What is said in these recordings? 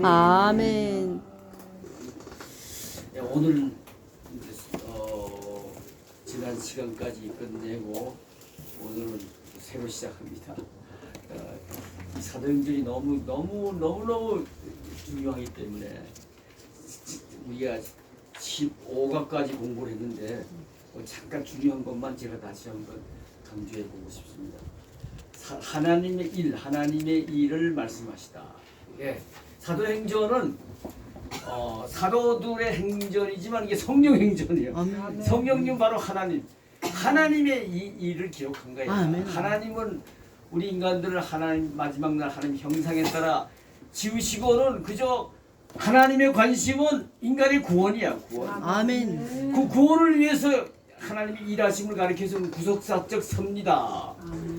아멘. 오늘 지난 시간까지 끝내고 오늘은 새로 시작합니다. 이 사도행전이 너무 중요하기 때문에 우리가 15과까지 공부를 했는데 잠깐 중요한 것만 제가 다시 한번 강조해 보고 싶습니다. 하나님의 일을 말씀하시다. 예, 사도행전은 사도들의 행전이지만 이게 성령 행전이에요. 아멘. 성령님 바로 하나님의 이 일을 기록한 거예요. 아멘. 하나님은 우리 인간들을 하나님 마지막 날 하나님 형상에 따라 지으시고는 그저 하나님의 관심은 인간의 구원이야. 구원. 아멘. 그 구원을 위해서 하나님이 일하심을 가리켜서 구속사적 섭리다.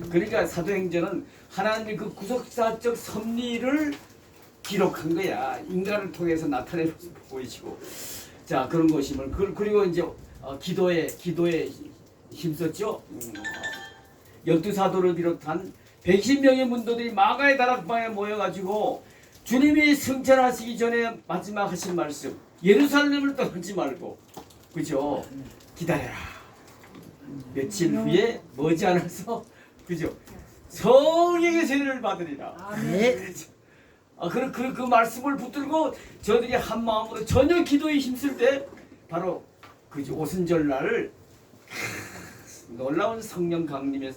그러니까 사도행전은 하나님의 그 구속사적 섭리를 기록한 거야. 인간을 통해서 나타내 보이시고, 자 그런 것임을 그리고 이제 기도에 힘썼죠. 12사도를 비롯한 110명의 문도들이 마가의 다락방에 모여가지고 주님이 승천하시기 전에 마지막 하신 말씀, 예루살렘을 떠나지 말고, 그죠? 기다려라. 며칠 후에 머지않아서, 그죠? 성령의 세례를 받으리라. 네. 그 말씀을 붙들고 저들이 한 마음으로 전혀 기도에 힘쓸 때 바로 그죠 오순절 날을 놀라운 성령 강림의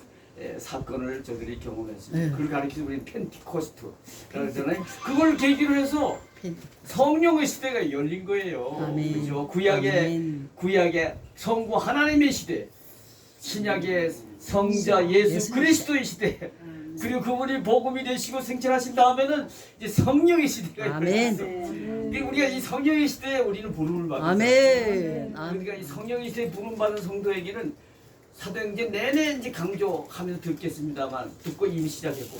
사건을 저들이 경험했습니다. 네. 그걸 가리켜서 우리는 펜티코스트 그러잖아요. 그걸 계기로 해서 펜- 성령의 시대가 열린 거예요. 아멘. 그죠? 아멘. 구약의 성부 하나님의 시대, 신약의 성자 예수 그리스도의 시대. 그리고 그분이 복음이 되시고 생천하신 다음에는 이제 성령의 시대가 아멘. 열렸어요. 그러니까 우리가 이 성령의 시대에 우리는 부름을 받는 아멘. 그러니까 이 성령의 시대에 부름 받은 성도에게는 사도행전 내내 이제 강조하면서 듣겠습니다만 듣고 이미 시작했고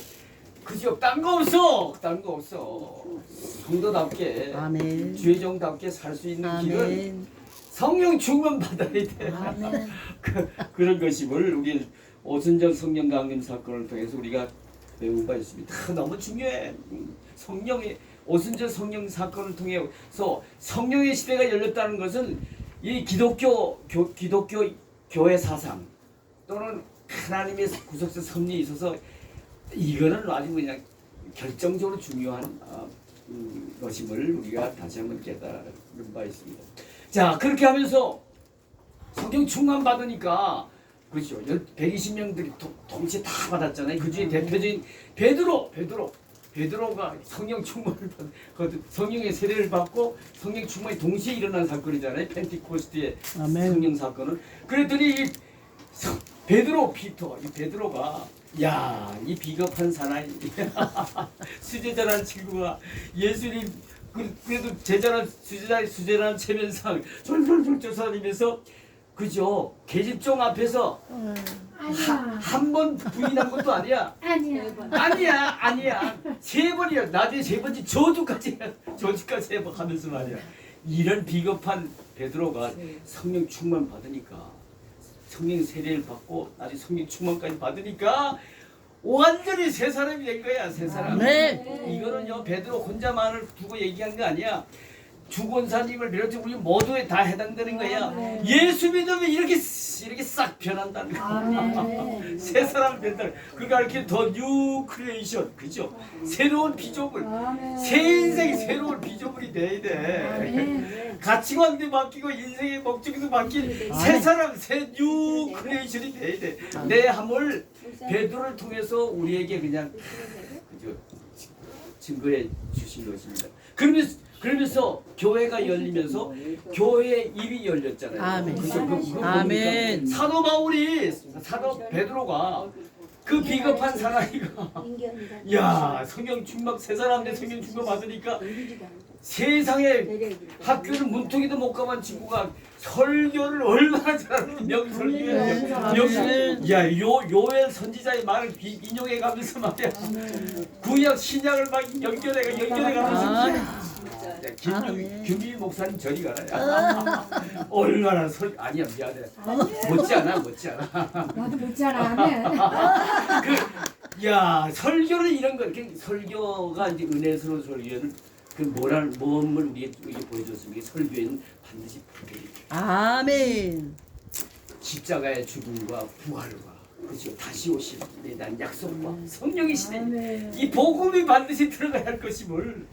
그죠? 딴 거 없어. 성도답게 아멘. 주의 종답게 살 수 있는 길은 아멘. 성령 충만 받아야 돼. 아멘. 그런 것임을 우리 오순절 성령 강림 사건을 통해서 우리가 배운 바 있습니다. 너무 중요해. 성령의 오순절 성령 사건을 통해서 성령의 시대가 열렸다는 것은 이 기독교 교회 사상 또는 하나님의 구속사 섭리에 있어서 이거는 아주 그냥 결정적으로 중요한 것임을 우리가 다시 한번 깨달은 바 있습니다. 자 그렇게 하면서 성령 충만 받으니까 그렇죠. 120명들이 동시에 다 받았잖아요. 그 중에 대표적인 베드로가 성령 충만을 받고 성령의 세례를 받고 성령 충만이 동시에 일어난 사건이잖아요. 펜티코스트의 아멘. 성령 사건은. 그랬더니 이 베드로가 이 비겁한 사나이 수제자라는 친구가 예수님 그래도 수제자라는 체면상 졸졸졸 쫓아다니면서 그죠? 계집종 앞에서 한 번 부인한 것도 아니야. 아니야. 3번이야. 나중에 3번째 저주까지 해가면서 말이야. 이런 비겁한 베드로가 성령 충만 받으니까 성령 세례를 받고 나중에 성령 충만까지 받으니까 완전히 새 사람이 된 거야. 새 사람. 네. 이거는요 베드로 혼자만을 두고 얘기한 거 아니야. 주권사님을 비롯해 우리 모두에 다 해당되는 거야. 예수 믿으면 이렇게 싹 변한다는 거야. 새 사람 된다는 거야. 그러니까 이렇게 더 뉴 크리에이션, 그죠? 새로운 피조물, 새 인생이 새로운 피조물이 돼야 돼. 가치관도 바뀌고 인생의 목적도 바뀐 새 사람, 새 뉴 크리에이션이 돼야 돼. 내 함을 베드로를 통해서 우리에게 그냥 그죠? 증거해 주신 것입니다. 그러면서 교회가 열리면서 교회의 입이 열렸잖아요. 아멘. 그거 아멘. 사도 베드로가 그 비겁한 사나이가 성령 충만 새 사람인데 성령 충만 받으니까 세상에 학교는 문턱에도 못 가본 친구가 설교를 얼마나 잘하는 요엘 선지자의 말을 인용해 가면서 말이야 구약 신약을 막 연결해 가면서 김규미 목사님 저리 가라. 얼마나 아니야 미안해. 못지 않아. 나도 못지 않아. 설교는 이런 거. 설교가 이제 은혜스러운 설교를 그 뭐를 우리에게 보여줬습니까? 설교에는 반드시 부활이 아멘. 십자가의 죽음과 부활과 그죠 다시 오심에 대한 약속과 성령이시네. 이 복음이 반드시 들어가야 할 것임을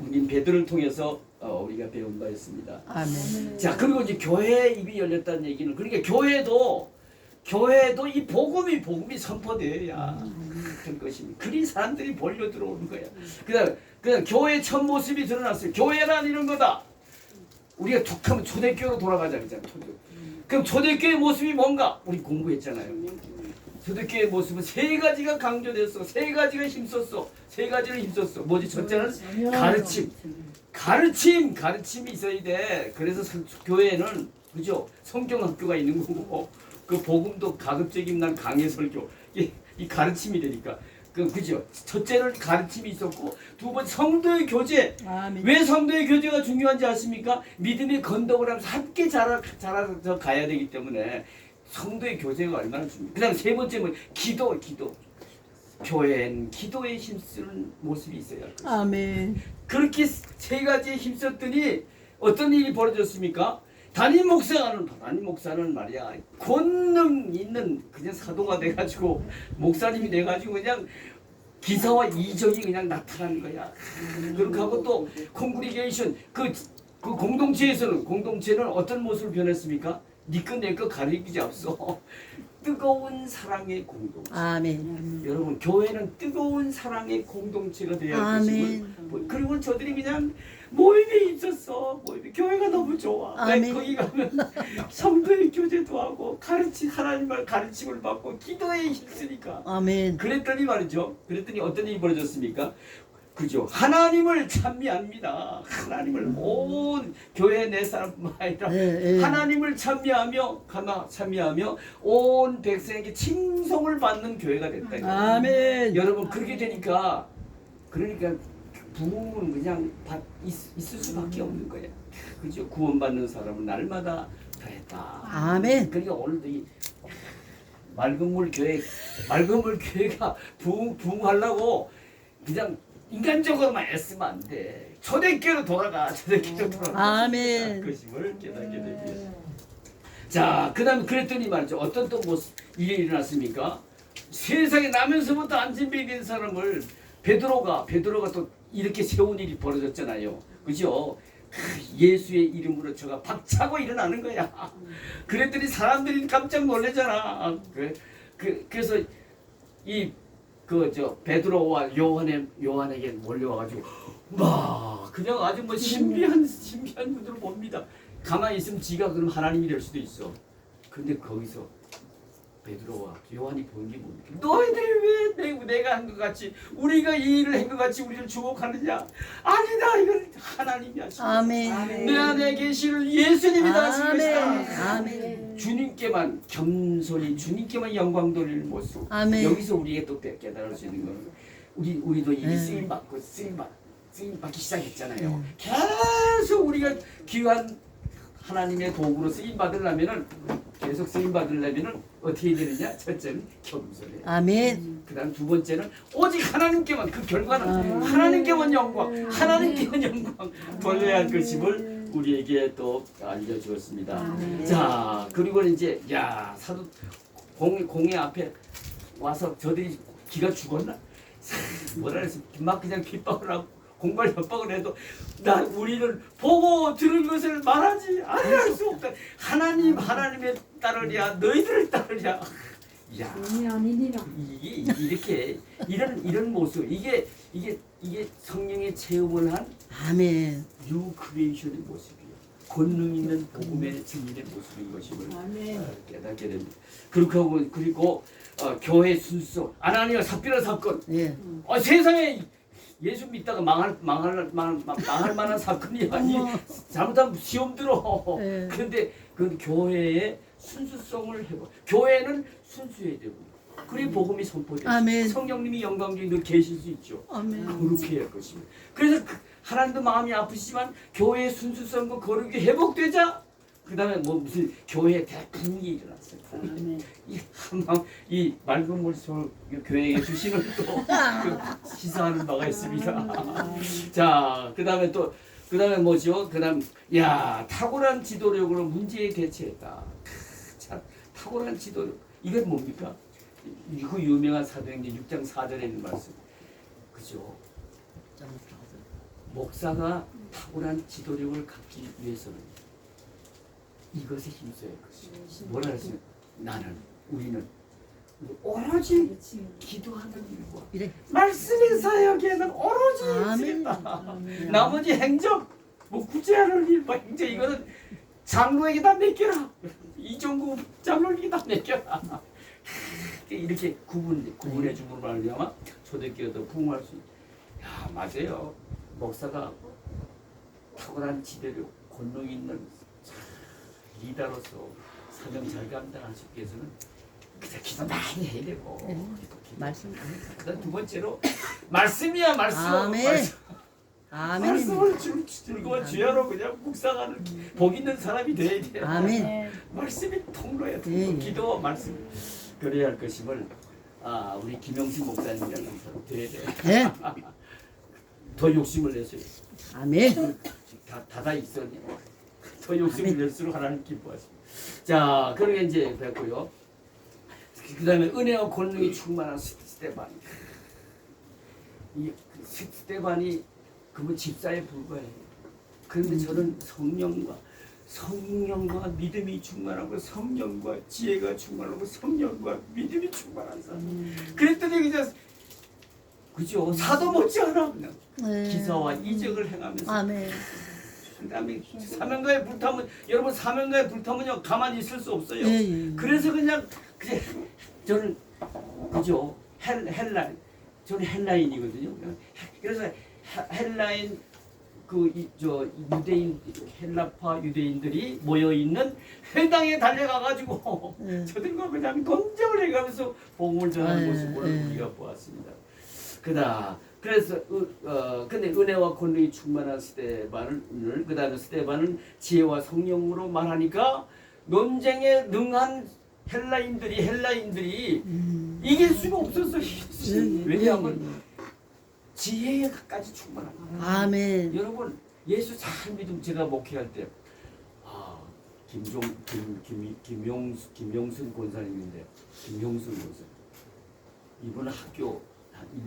우리 베드로를 통해서 우리가 배운 바였습니다. 아멘. 자 그리고 이제 교회 입이 열렸다는 얘기는 그러니까 교회도 이 복음이 선포되어야 될 것입니다. 그리 사람들이 몰려 들어오는 거야. 그다음 교회의 첫 모습이 드러났어요. 교회란 이런 거다. 우리가 툭하면 초대교회로 돌아가자 그러잖아요. 그럼 초대교회의 모습이 뭔가? 우리 공부했잖아요. 초대교회의 모습은 세 가지가 강조됐어. 세 가지가 힘썼어. 세 가지를 힘썼어. 뭐지? 첫째는 가르침이 있어야 돼. 그래서 교회는 그죠? 성경학교가 있는 거고 그 복음도 가급적이면 난 강해 설교 이 가르침이 되니까 그죠? 첫째는 가르침이 있었고 두 번째 성도의 교제. 아멘. 왜 성도의 교제가 중요한지 아십니까? 믿음의 건덕을 하면서 함께 자라서 가야 되기 때문에 성도의 교제가 얼마나 중요해요. 그다음 세 번째는 기도. 교회는 기도에 힘쓰는 모습이 있어야 할 것입니다. 아멘. 그렇게 세 가지에 힘썼더니 어떤 일이 벌어졌습니까? 담임 목사는 말이야 권능 있는 그냥 사도가 돼가지고 목사님이 돼가지고 그냥 기사와 이적이 그냥 나타나는 거야. 그렇게 하고 또 콩그리게이션 그 공동체는 어떤 모습을 변했습니까? 니꺼 내꺼 가리키지 없어. 뜨거운 사랑의 공동체. 아멘. 여러분 교회는 뜨거운 사랑의 공동체가 되어야 할 것이고 그리고 저들이 그냥 모임에 있었어. 교회가 너무 좋아. 아멘. 거기 가면 성도의 교제도 하고 하나님의 가르침을 받고 기도에 힘쓰니까. 아멘. 그랬더니 어떤 일이 벌어졌습니까? 그죠? 하나님을 찬미합니다. 하나님을 온 교회 내 사람뿐만 아니라 하나님을 찬미하며 온 백성에게 칭송을 받는 교회가 됐다. 아멘. 여러분 그렇게 되니까 그러니까 부흥은 그냥 있을 수밖에 없는 거야. 그죠? 구원받는 사람은 날마다 더했다. 아멘. 그러니까 오늘도 이 맑은 물 교회가 부흥하려고 그냥 인간적으로만 애쓰면 안 돼. 초대교회로 돌아가. 아멘. 그것임을 깨닫게 됩니다. 자, 그다음에 그랬더니 말이죠. 어떤 또 일이 일어났습니까? 세상에 나면서부터 안진뱅이된 사람을 베드로가 또 이렇게 세운 일이 벌어졌잖아요. 그죠? 예수의 이름으로 저가 박차고 일어나는 거야. 그랬더니 사람들이 깜짝 놀라잖아. 그래서 베드로와 요한에게 몰려와가지고 그냥 아주 신비한 분들을 봅니다. 가만히 있으면 지가 그럼 하나님이 될 수도 있어. 근데 거기서 베드로와 요한이 보는 게 뭡니까? 너희들이 왜 내가 한 것 같이 우리가 이 일을 한 것 같이 우리를 주목하느냐? 아니다, 이건 하나님이 하신 거야. 아멘. 내 안에 계시는 예수님이 다 하신 것이다. 아멘. 주님께만 겸손히 주님께만 영광 돌리는 모습. 아멘. 여기서 우리가 또 깨달을 수 있는 건 우리도 이 쓰임 받기 시작했잖아요. 계속 우리가 귀한 하나님의 도구로 쓰임 받으려면은 계속 쓰임 받으려면은 어떻게 되느냐? 첫째는 겸손해. 아멘. 그다음 두 번째는 오직 하나님께만 그 결과는 하나님께만 영광 돌려야 할 것임을 우리에게 또 알려주었습니다. 자 그리고 이제 사도 공회 앞에 와서 저들이 기가 죽었나? 뭐라 그랬어? 막 그냥 핍박을 하고 공갈 협박을 해도 우리를 보고 들은 것을 말하지 아니할 수 없다. 하나님의 따르랴 너희들을 따르랴. 야, 이게 이렇게 이런 모습 이게 성령의 체험을 한 아멘. 뉴 크리에이션의 모습이에요. 권능 있는 복음의 증인의 모습인 것임을 깨닫게 됩니다. 그리고 교회 순서 아나니아 삽비라 사건. 예. 세상에 예수 믿다가 망할 만한 사건이 아니 잘못하면 시험 들어. 네. 그런데 그 교회의 순수성을 해봐. 교회는 순수해야 되고 그리 복음이 선포되고 아멘. 성령님이 영광중에 늘 계실 수 있죠. 아멘. 그렇게 할 것입니다. 그래서 하나님도 마음이 아프시지만 교회의 순수성과 거룩이 회복되자 그 다음에 뭐 무슨 교회 대풍이 일어났어요. 아멘. 이 맑은 물솔 교회에 주시는 또 그 시사하는 바가 있습니다. 자, 그 다음에 뭐죠? 그 다음, 야, 탁월한 지도력으로 문제에 대처했다. 참, 탁월한 지도력. 이건 뭡니까? 그 유명한 사도행전 6장 4절에 있는 말씀. 그죠? 목사가 탁월한 지도력을 갖기 위해서는 이것에 힘써야 할 것이죠. 뭐라 했어요? 우리는 오로지 기도하는 일과 이래. 말씀의 사역에는 오로지 힘쓰겠다. 나머지 행정, 뭐 구제하는 일, 뭐 행정 이거는 장로에게 다 맡겨라. 이종구 장로에게 다 맡겨라. 이렇게 구분해 주므로 말미암아 초대교회가 더 부흥할 수 있다. 야, 맞아요. 목사가 탁월한 지대력, 권능 있는 리더로서 사명 잘 감당하시기 위해서는 그냥 기도 많이 해야 되고 말씀. 그다음 두 번째로 말씀이야 말씀. 아멘. 말씀. 아멘. 말씀을 즐거운 주야로 그냥 묵상하는 복 있는 사람이 돼야 돼요. 아멘. 말씀이 통로야. 예. 기도와 말씀 그래야 할 것임을 우리 김영식 목사님이라는 사람 돼야 돼요. 네. 더 욕심을 내세요. 아멘. 닫아 있었니? 더 욕심을 낼수록 하나님 기뻐하십니다. 자, 그러게 이제 뵙고요. 그 다음에 은혜와 권능이 충만한 스테반. 이 스테반이 그분 집사에 불과해요. 그런데 저는 성령과 믿음이 충만하고 성령과 지혜가 충만하고 성령과 믿음이 충만한 사람. 그랬더니 그냥 그죠? 사도 못지않아 그냥 기사와 이적을 행하면서. 아멘. 그다음에 사명가에 불타면 여러분 사명가에 불타면요 가만히 있을 수 없어요. 예, 예. 그래서 그냥 저는 그죠? 저는 헬라인이거든요. 그래서 헬라인 유대인 헬라파 유대인들이 모여 있는 회당에 달려가 가지고 저들과 그냥 논쟁을 해가면서 복음을 전하는 모습을 우리가 보았습니다. 그래서 근데 은혜와 권능이 충만한 스데반을 그다음에 스데반은 지혜와 성령으로 말하니까 논쟁에 능한 헬라인들이 이길 수가 없었어요. 왜냐하면 지혜까지 충만합니다. 아멘. 여러분 예수 잘 믿으면 제가 목회할 때 김용순 권사님인데 김용순 권사 이분은 학교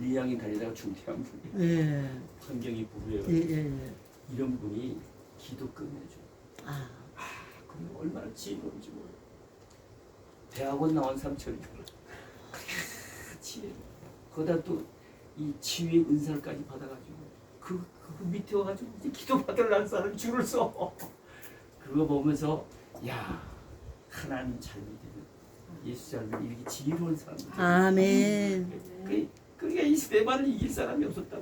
1, 2학년 다니다가 중퇴한 분이에요. 예. 환경이 부부예요. 예. 이런 분이 기도 끝내줘. 그럼 얼마나 지혜로운지 몰라요. 대학원 나온 삼촌이 지혜. 거기다 또 이 치유의 은사까지 받아가지고 그 밑에 와가지고 이제 기도 받으려는 사람이 줄을 서. 그거 보면서 야 하나님 잘 믿으면 예수 잘 믿으면 이렇게 지혜로운 사람들. 아멘. 그러니까 이 스데반을 이길 사람이 없었다.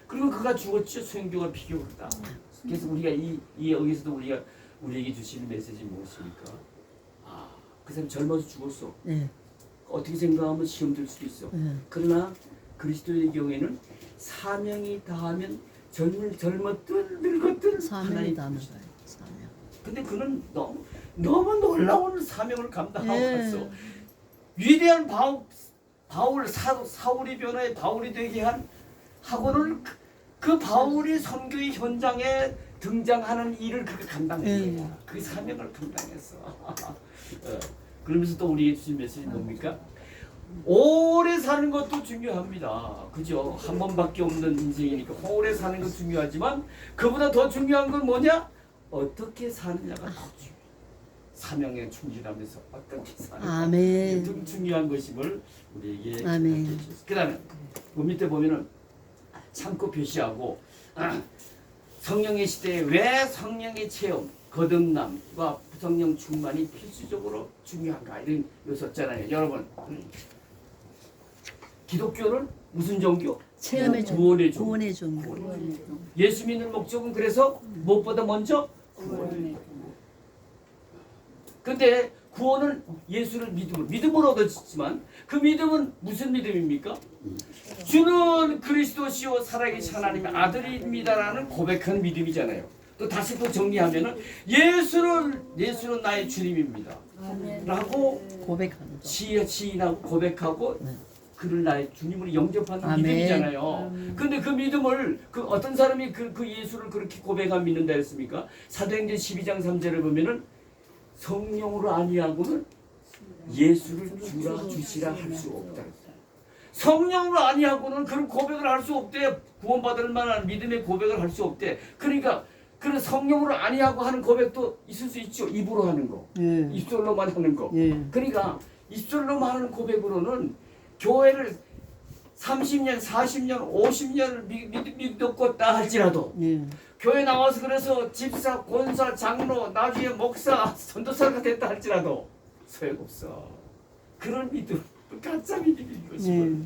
그리고 그가 죽었죠. 순교가 비교했다. 그래서 우리가 여기서도 우리에게 주시는 메시지 무엇입니까? 그 사람 젊어서 죽었어. 네. 어떻게 생각하면 시험 들 수도 있어. 그러나 그리스도의 경우에는 사명이 다하면 젊었든 늙었든 사명이 다하면 사명. 근데 그는 너무 놀라운 사명을 감당하고 갔어. 위대한 사울이 변화해 바울이 되게 하고는 그 바울이 선교의 현장에 등장하는 일을 그가 감당했어요. 그 사명을 감당했어. 그러면서 또 우리에게 주신 메시지 뭡니까? 오래 사는 것도 중요합니다. 그죠? 한 번밖에 없는 인생이니까 오래 사는 것도 중요하지만 그보다 더 중요한 건 뭐냐? 어떻게 사느냐가 더 중요해요. 사명에 충실하면서 어떻게 사느냐. 아멘. 좀 중요한 것임을 우리에게 아멘. 그 다음에 그 밑에 보면은 참고 표시하고 성령의 시대에 왜 성령의 체험, 거듭남과 성령 충만이 필수적으로 중요한가 이런 요 썼잖아요. 여러분 기독교는 무슨 종교? 체험의 구원의 종교. 구원의 종교. 예수 믿는 목적은 그래서 무엇보다 먼저 구원을. 근데 구원은 예수를 믿음으로 얻었지만 그 믿음은 무슨 믿음입니까? 주는 그리스도시요 살아계신 하나님의 아들입니다라는 고백한 믿음이잖아요. 또 다시 또 정리하면은 예수는 나의 주님입니다. 라고 고백하는 거. 시인하고 고백하고 네. 그를 나의 주님으로 영접하는 아멘. 믿음이잖아요. 근데 그 믿음을 그 어떤 사람이 그 예수를 그렇게 고백하면 믿는다 했습니까? 사도행전 12장 3절을 보면은 성령으로 아니하고는 예수를 주라 주시라 할 수 없다. 성령으로 아니하고는 그런 고백을 할 수 없대. 구원받을 만한 믿음의 고백을 할 수 없대. 그러니까 그런 성령으로 아니하고 하는 고백도 있을 수 있죠. 입으로 하는 거, 예. 입술로만 하는 거. 예. 그러니까 입술로만 하는 고백으로는 교회를 30년, 40년, 50년을 믿었다 할지라도 예. 교회 나와서 그래서 집사, 권사, 장로, 나중에 목사, 전도사가 됐다 할지라도 소용없어. 그런 믿음, 가짜 믿음인 것이고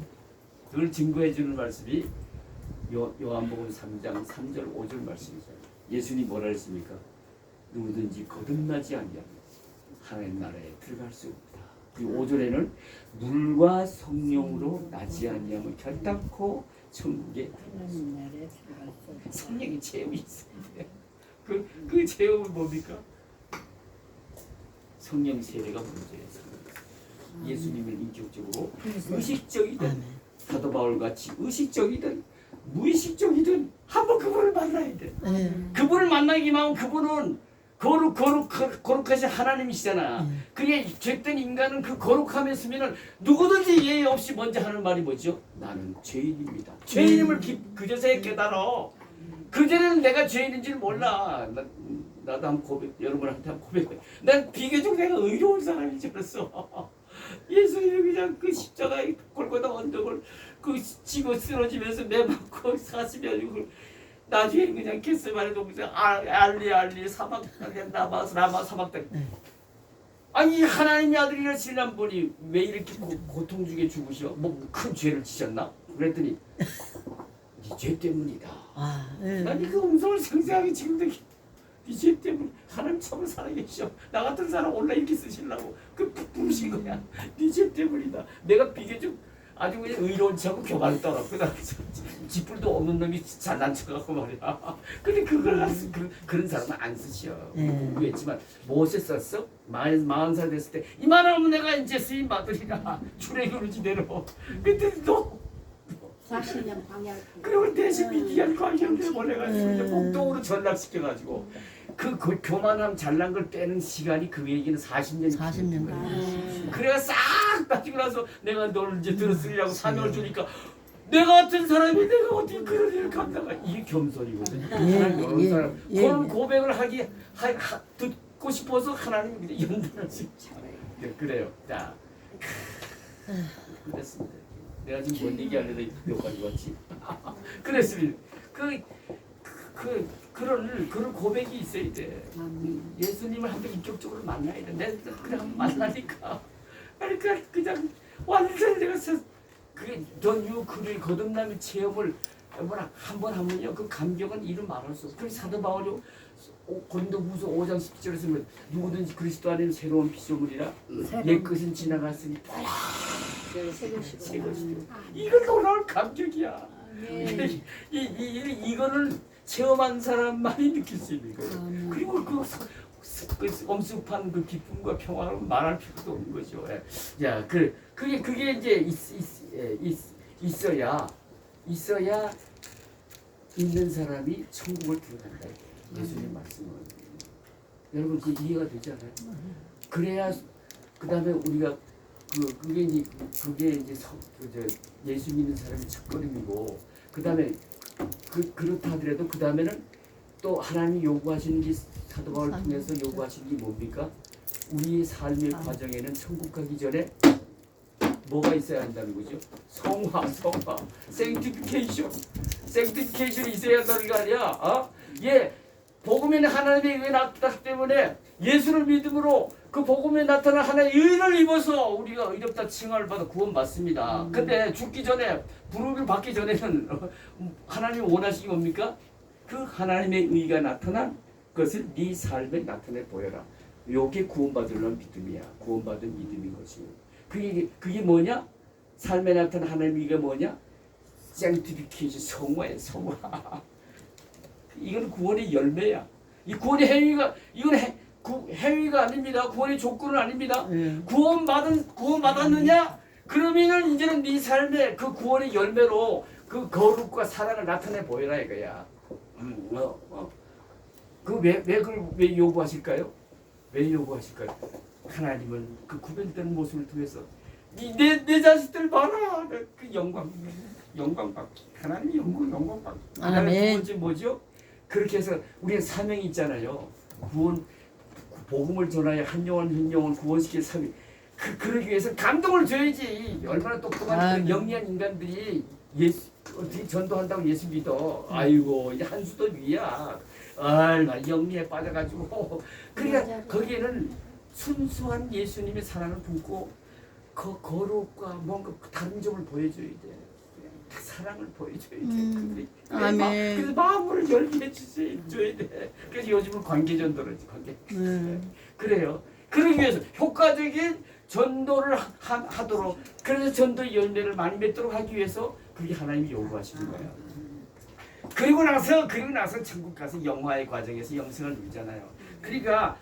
그걸 증거해 주는 말씀이 요한복음 3장 3절 5절 말씀이잖아요. 예수님이 뭐라 했습니까? 누구든지 거듭나지 아니하면 하나님 나라에 들어갈 수 없다. 그리고 5절에는 물과 성령으로 나지 아니하면 결단코 천국에 성령의 체험이 있습니다. 그 체험은 뭡니까? 성령 세례가 문제예요. 예수님을 인격적으로 의식적이든 사도 바울 같이 의식적이든 무의식적이든 한번 그분을 만나야 돼. 그분을 만나기만 하면 그분은 거룩하신 하나님이시잖아. 그게 죄된 인간은 그 거룩함에 있으면은 누구든지 예의 없이 먼저 하는 말이 뭐죠? 나는 죄인입니다. 죄인임을 그제서야 깨달아. 그전에는 내가 죄인인 줄 몰라. 나도 한번 여러분한테 한번 고백해. 난 비교적 내가 의로운 사람인 줄 알았어. 예수님이 그냥 그 십자가에 골고다 언덕을 그 지고 쓰러지면서 매 맞고 40여 육을 나중에 그냥 겟세마네 동산 알리 사막 라마 사막 땅. 아니 하나님의 아들이라 신난 분이 왜 이렇게 고통 주게 죽으셔? 뭐 큰 죄를 지셨나? 그랬더니 네 죄 때문이다. 아니 그 음성을 생생하게 지금도 네 죄 때문에 하나님 참으로 살아계셔. 나 같은 사람 올라 이렇게 쓰시려고 그 부르신 거야. 네 죄 때문이다. 내가 비교적 아주 그냥 의로운 척하고 교만을 떠났고 지뿔도 없는 놈이 잘난 척하고 말이야. 근데 그걸 그런 사람은 안 쓰셔. 그랬지만 무엇에 썼어? 40살 됐을 때 이만하면 내가 이제 스님 받으리라 출애굽을 지대로. 근데 너 40년 방향. 그리고 대신 미디안 광경에 보내가지고 이제 목동으로 전락시켜가지고 그 교만함 잘난 걸 빼는 시간이 그에게는 40년이 40년. 그래가 싹 빠지고 나서 내가 너를 이제 들었으리라고 사명을 주니까 내가 같은 사람이 내가 어떻게 그런 일을 감당하? 이게 겸손이거든. 하나님 이런 사람 그런 고백을 듣고 싶어서 하나님 연단하시. 네, 그래요. 자, 그랬습니다. 내가 지금 뭔 얘기하려다 여기까지 왔지. 그랬습니다. 그런 고백이 있어야 돼. 예수님을 한번 인격적으로 만나야 돼. 내가 그냥 만나니까. 그냥 완전 내가 그게 전유 그를 거듭남의 체험을 한번 하면요 그 감격은 이루 말할 수 없어. 그래서 사도 바울이 고린도후서 5장 10절에서 뭐 누구든지 그리스도 안에는 새로운 피조물이라 옛 것은 지나갔으니 새 것이 이건 놀라운 감격이야. 이거는 체험한 사람만이 느낄 수 있는 거예요. 그리고 그 엄습한 그 기쁨과 평화를 말할 필요도 없는 거죠. 야, 그게 이제 있어야 있는 사람이 천국을 들어간다. 예수님 말씀은 여러분 그 이해가 되잖아요. 그래야 그 다음에 우리가 그게 이제 예수 믿는 사람의 첫걸음이고 그 다음에 그렇다 하더라도 그 다음에는 또 하나님이 요구하시는 게 사도 바울을 통해서 요구하시는 게 뭡니까? 우리의 삶의 과정에는 천국 가기 전에 뭐가 있어야 한다는 거죠? 성화, sanctification이 있어야 한다는 거 아니야? 복음에는 하나님의 의가 나타났기 때문에 예수를 믿음으로 그 복음에 나타난 하나님의 의를 입어서 우리가 의롭다 칭함을 받아 구원받습니다. 근데 죽기 전에 부름을 받기 전에는 하나님이 원하시기 뭡니까? 그 하나님의 의가 나타난 것을 네 삶에 나타내 보여라. 이게 구원받으려는 믿음이야. 구원받은 믿음인 것이고 그게 뭐냐? 삶에 나타난 하나님의 의가 뭐냐? sanctification, 성화야. 이건 구원의 열매야. 이 구원의 행위가 이건 행위가 아닙니다. 구원의 조건은 아닙니다. 구원받았느냐? 그러면은 이제는 네 삶의 그 구원의 열매로 그 거룩과 사랑을 나타내 보여라 이거야. 왜 요구하실까요? 왜 요구하실까요? 하나님은 그 구별된 모습을 통해서 내 자식들 봐라. 그 영광 받기. 하나님 영광 받기. 아멘. 두 번째 뭐죠? 그렇게 해서 우리는 사명이 있잖아요. 복음을 전하여 한 영혼 구원시킬 사명. 그러기 위해서 감동을 줘야지. 얼마나 똑똑한 영리한 인간들이 어떻게 전도한다고 예수 믿어. 아이고 이제 한 수도 위야. 얼마나 영리에 빠져가지고. 그러니까 거기에는 순수한 예수님의 사랑을 품고 그 거룩과 뭔가 다른 점을 보여줘야 돼. 사랑을 보여줘야 돼. 아멘. 그래서 마음을 열게 해줘야 돼. 그래서 요즘은 관계전도를 관계. 그래요. 그러기 위해서 효과적인 전도를 하도록, 그래서 전도의 열매를 많이 맺도록 하기 위해서 그게 하나님이 요구하시는 거예요. 그리고 나서 천국 가서 영화의 과정에서 영생을 누리잖아요. 그러니까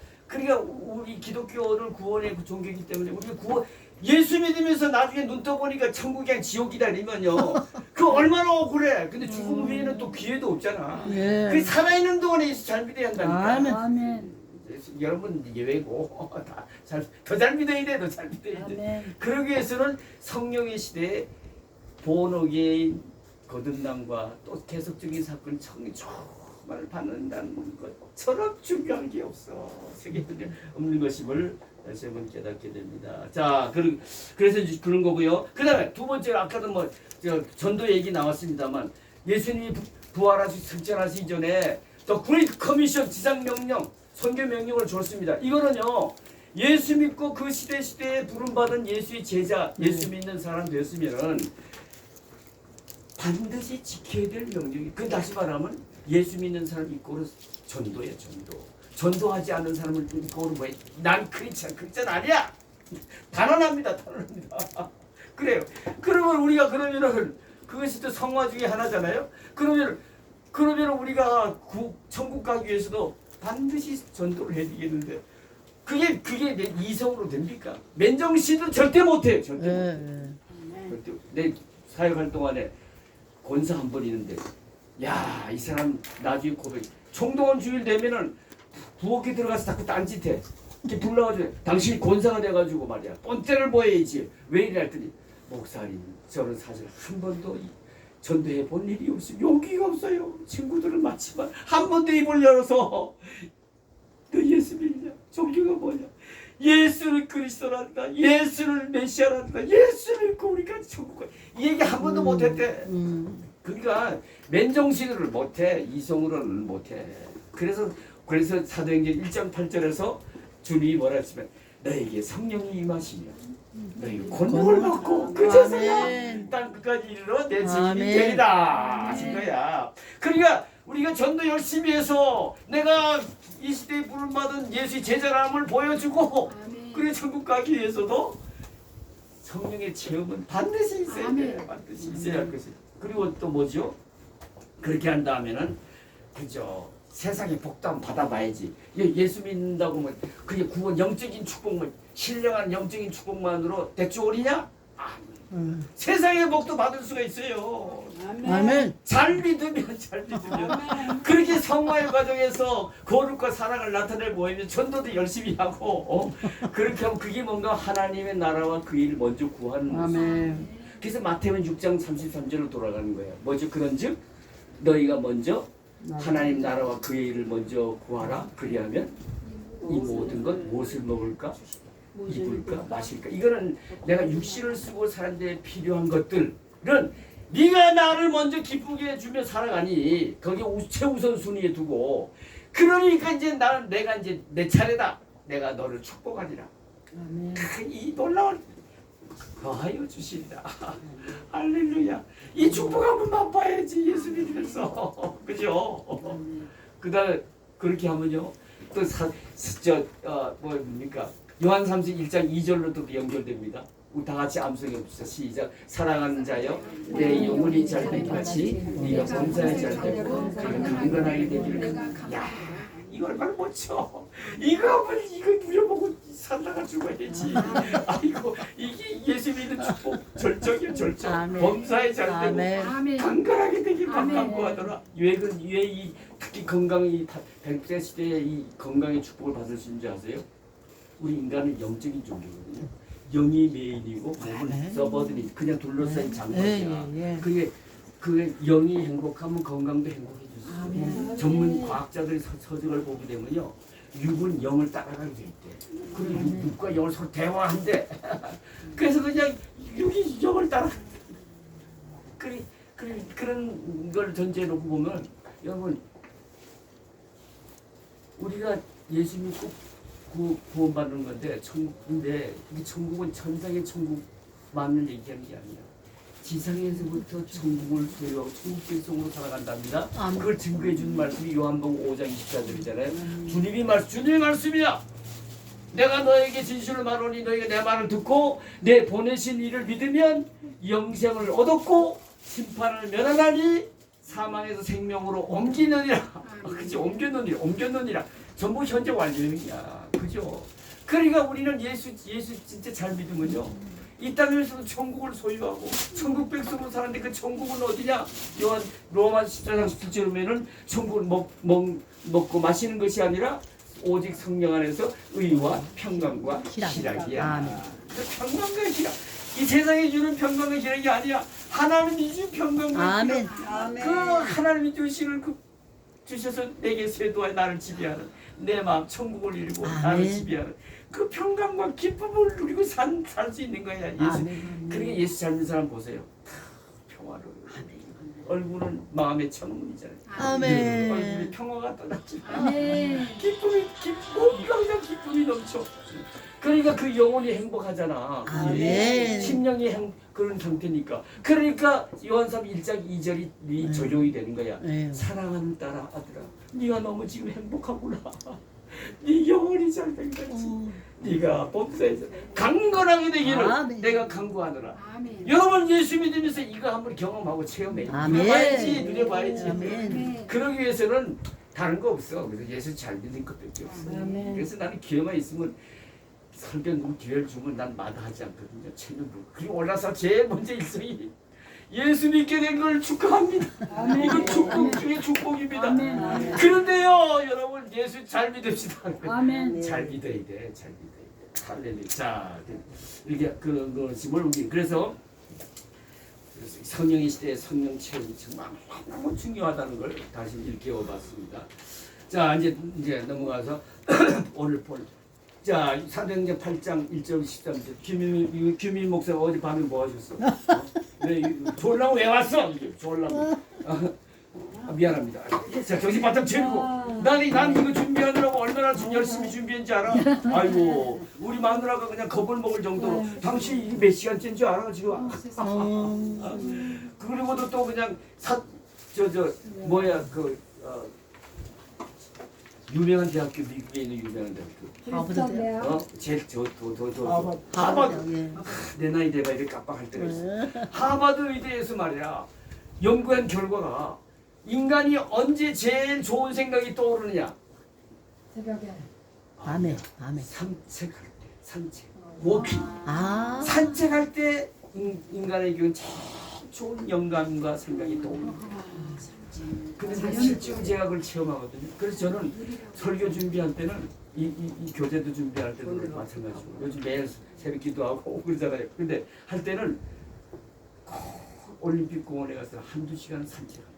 우리 기독교를 구원의 종교이기 때문에 우리가 예수 믿으면서 나중에 눈 떠보니까 천국이 그냥 지옥이다 이러면요. 그 얼마나 억울해. 근데 죽음 후에는 또 기회도 없잖아. 그 살아있는 동안에 예수 잘 믿어야 한다니까. 아멘. 여러분 예외고 더 잘 믿어야 돼. 더 잘 믿어야 돼. 그러기 위해서는 성령의 시대에 본어게인 거듭남과 또 계속적인 사건 정말 받는다는 것처럼 중요한 게 없어. 세계에 없는 것임을 다시 한번 깨닫게 됩니다. 자, 그래서 이제 그런 거고요. 그 다음에 두 번째로 아까도 전도 얘기 나왔습니다만 예수님이 부활하시 승천하시기 전에 더 그레이트 커미션 지상 명령 선교 명령을 줬습니다. 이거는요. 예수 믿고 그 시대에 부름받은 예수의 제자, 예수 믿는 사람 되었으면은 반드시 지켜야 될 명령이. 그 다시 말하면 예수 믿는 사람 이꼬르 전도예요. 전도하지 않은 사람을 이꼬르 뭐야? 난 크리스찬 아니야. 단언합니다. 그래요. 그러면 우리가 그러면은 그것이 또 성화 중에 하나잖아요. 그러면 우리가 천국 가기 위해서도 반드시 전도를 해야 되겠는데 그게 내 이성으로 됩니까? 맨정신은 절대 못해요. 절대. 내 사역할 동안에 권사 한 번 있는데, 야, 이 사람 나중에 고백. 총동원 주일 되면은 부엌에 들어가서 자꾸 딴짓해. 이렇게 불러가지고 당신이 권사가 돼가지고 말이야. 뻔때를 보여야지. 왜 이래 했더니 목사님, 저는 사실 한 번도 전도해 본 일이 없어요. 용기가 없어요. 친구들은 많지만 한 번도 입을 열어서 너 예수 믿냐? 종교가 뭐냐? 예수를 그리스도란다. 예수를 메시아란다. 예수 믿고 우리가 천국 가. 이 얘기 한 번도 못했대. 그러니까 맨정신으로 못해. 이성으로는 못해. 그래서 사도행전 1장 8절에서 주님이 뭐라 했으면 너에게 성령이 임하시며 너희가 권능을 받고 그제서야 땅 끝까지 이르러 내 증인이 되리라 하신 거야. 그러니까 우리가 전도 열심히 해서 내가 이 시대에 부름받은 예수의 제자람을 보여주고 그래 천국 가기 위해서도 성령의 체험은 반드시 있어야 돼. 반드시 있어야 할 것이. 그리고 또 뭐죠? 그렇게 한 다음에는 그죠. 세상의 복도 한번 받아봐야지. 예수 믿는다고 뭐 그게 구원 영적인 축복만 신령한 영적인 축복만으로 대충오리냐? 세상의 복도 받을 수가 있어요. 아멘. 잘 믿으면 그렇게 성화의 과정에서 거룩과 사랑을 나타낼 모임에 전도도 열심히 하고 그렇게 하면 그게 뭔가 하나님의 나라와 그 일을 먼저 구하는 모습. 그래서 마태복음 6장 33절로 돌아가는 거예요. 뭐죠? 그런즉 너희가 먼저 하나님 나라와 그의 일을 먼저 구하라. 그리하면 이 모든 것 무엇을 먹을까? 입을까? 마실까? 이거는 내가 육신을 쓰고 사는데 필요한 것들은 네가 나를 먼저 기쁘게 해주며 살아가니 거기에 최우선 순위에 두고 그러니까 이제 내가 이제 내 차례다. 내가 너를 축복하리라. 이 놀라운 더하여 주신다. 할렐루야. 이 축복 한번 맛봐야지 예수 믿으면서. 그죠? 그다음에 그렇게 하면요. 또 뭡니까? 요한 1장 2절로도 연결됩니다. 우리 다 같이 암송해 봅시다. 시작. 사랑하는 자여 내 영혼이 잘된 같이 네가 범사에 잘되고 네가 강건하게 되기를. 야, 이거 얼마나 멋져. 이거 한번 이거 누려보고 살다가 죽어야지. 아이고 이게 예수 믿는 축복 절정이야 절정. 아멘. 범사에 잘 되고 아멘. 아멘. 강건하게 되길 아멘. 바라고하더라. 왜이 특히 건강이 100세 시대에 이 건강의 축복을 받을 수 있는지 아세요? 우리 인간은 영적인 종교거든요. 영이 메인이고 몸은 서버들이 그냥 둘러싸인 장막이야. 그게 영이 행복하면 건강도 행복해지죠. 전문 과학자들이 서적을 보게 되면요, 육은 영을 따라가게 돼 있대. 그리고 육과 영을 서로 대화한대. 그래서 그냥 육이 영을 따라. 그런 걸 전제해 놓고 보면 여러분, 우리가 예수 믿고 구원받는 건데 천국인데, 이 천국은 천상의 천국만을 얘기하는 게 아니야. 지상에서부터 천국을 소유하고 천국 백성으로 살아간답니다. 그걸 증거해 주는 말씀이 요한복음 5장 24절이잖아요. 주님의 말씀이야. 내가 너에게 진실을 말하니 너희가 내 말을 듣고 내 보내신 이를 믿으면 영생을 얻었고 심판을 면하나니 사망에서 생명으로 옮기느니라. 그치? 옮겼느니라. 전부 현재 완료형이야. 그죠? 그러니까 우리는 예수 진짜 잘 믿으면요, 이 땅에서도 천국을 소유하고 천국 백성으로 사는데, 그 천국은 어디냐? 요한 로마 14장 17절에 보면은 천국을 먹고 마시는 것이 아니라 오직 성령 안에서 의와 평강과 희락이야. 그 평강과 희락. 이 세상에 주는 평강과 희락이 아니야. 하나님이 주신 평강과 희락. 그 하나님이 주시는 주셔서 내게 쇄도하여 나를 지배하는 내 마음 천국을 이루고 나를 지배하는 그 평강과 기쁨을 누리고 살 수 있는 거야. 예수. 그러니까 예수 잘 믿는 사람 보세요. 평화로워. 얼굴은 마음의 창문이잖아요. 아멘. 얼굴에 평화가 떠났지. 아멘. 몸이 항상 기쁨이 넘쳐. 그러니까 그 영혼이 행복하잖아. 아멘. 심령이 그런 상태니까. 그러니까 요한삼 1장 2절이 적용이 되는 거야. 사랑하는 딸아, 아들아, 네가 너무 지금 행복하구나. 네 영혼이 잘 된 거지. 네가 범사에서 강건하게 되기를 내가 간구하노라. 아멘. 여러분 예수 믿으면서 이거 한번 경험하고 체험해. 누려봐야지. 그러기 위해서는 다른 거 없어. 그래서 예수 잘 믿는 것밖에 없어. 그래서 나는 기회만 있으면 설교 누구 기회를 주면 난 마다하지 않거든요. 채널로. 그리고 올라서 제일 먼저 일성이 예수 믿게 된 걸 축하합니다. 이건 축복 중에 축복입니다. 그런데요, 여러분 예수 잘 믿읍시다. 잘 믿어야 돼. 잘 믿어야 돼. 할렐루야. 자, 이게 그런 것이 뭘 우리 그래서 성령의 시대에 성령 체험이 정말 너무 중요하다는 걸 다시 일깨워봤습니다. 자, 이제 넘어가서 오늘 볼. 자, 사도행전 8장 1절 13절. 규민 목사가 어제 밤에 뭐 하셨어? 왜 졸라고 왜 왔어? 졸라고. 미안합니다. 자, 정신 바짝 차리고. 난 이거 준비하느라고 얼마나 열심히 준비했는지 알아? 아이고, 우리 마누라가 그냥 겁을 먹을 정도로. 당신 이게 몇 시간째인 줄 알아 지금? 그리고도 또 그냥 유명한 대학교, 미국에 있는 유명한 대학교. 제일 하버드. 내 나이 대가 이렇게 깜빡할 때가 있어. 하버드 의대에서 말이야, 연구한 결과가 인간이 언제 제일 좋은 생각이 떠오르느냐? 새벽에. 산책할 때. 워킹. 산책할 때 인간에게 제일 좋은 영감과 생각이 떠오릅니다. 근데 실제로 제가 그걸 체험하거든요. 그래서 저는 설교 준비할 때는 이 교재도 준비할 때도 마찬가지고, 요즘 매일 새벽 기도하고 그러잖아요. 근데 할 때는 올림픽 공원에 가서 한두 시간 산책합니다.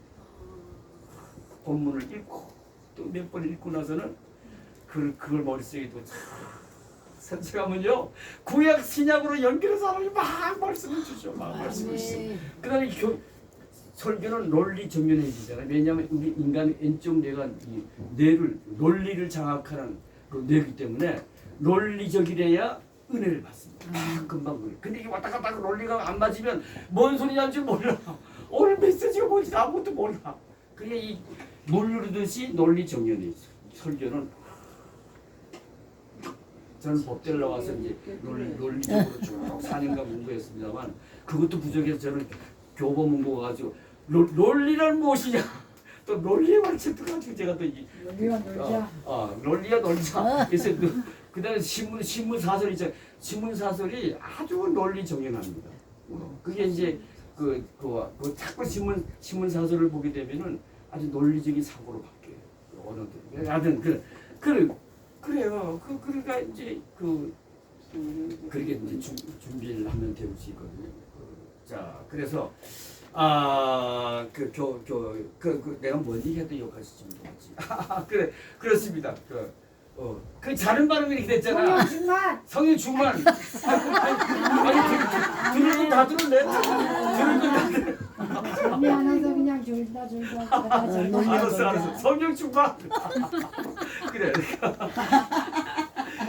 본문을 읽고 또 몇 번 읽고 나서는 그걸 머릿속에 두고 산책하면요, 구약 신약으로 연결해서 하나님이 막 말씀을 주죠. 막 말씀을 주죠. 그다음에 설교는 논리 정연해지잖아요. 왜냐하면 우리 인간의 왼쪽 뇌가 이 논리를 장악하는 뇌이기 때문에 논리적이래야 은혜를 받습니다. 금방 그래. 근데 이게 왔다 갔다 논리가 안 맞으면 뭔 소리 하는지 몰라. 오늘 메시지가 뭔지 아무것도 몰라. 그게 이 물르듯이 논리 정연해져. 설교는 저는 법대를 나와서 이제 논리적으로 쭉 4년간 공부했습니다만, 그것도 부족해서 저는 교보문고 가지고 논리란 무엇이냐, 또 또 논리의 완체도 가지고 제가 또 놀리와 놀자. 논리와 놀자. 그래서 그다음에 신문 사설이 신문 사설이 아주 논리 정연합니다. 그게 이제 그 자꾸 신문 사설을 보게 되면은 아주 논리적인 사고로 바뀌어요. 언어들. 하여튼 그래요. 그러니까 이제 그렇게 이제 준비를 하면 되지거든요. 자, 그래서 내가 뭔 얘기해도 여기까지 좀 좋았지. 그래, 그렇습니다. 그 자른 발음이 이렇게 됐잖아. 성령 충만. 아니, 들을 건 다 들었네. 들을 건 다 들었네. 미안해서 그냥 졸다. 알았어. 성령 충만. 그래.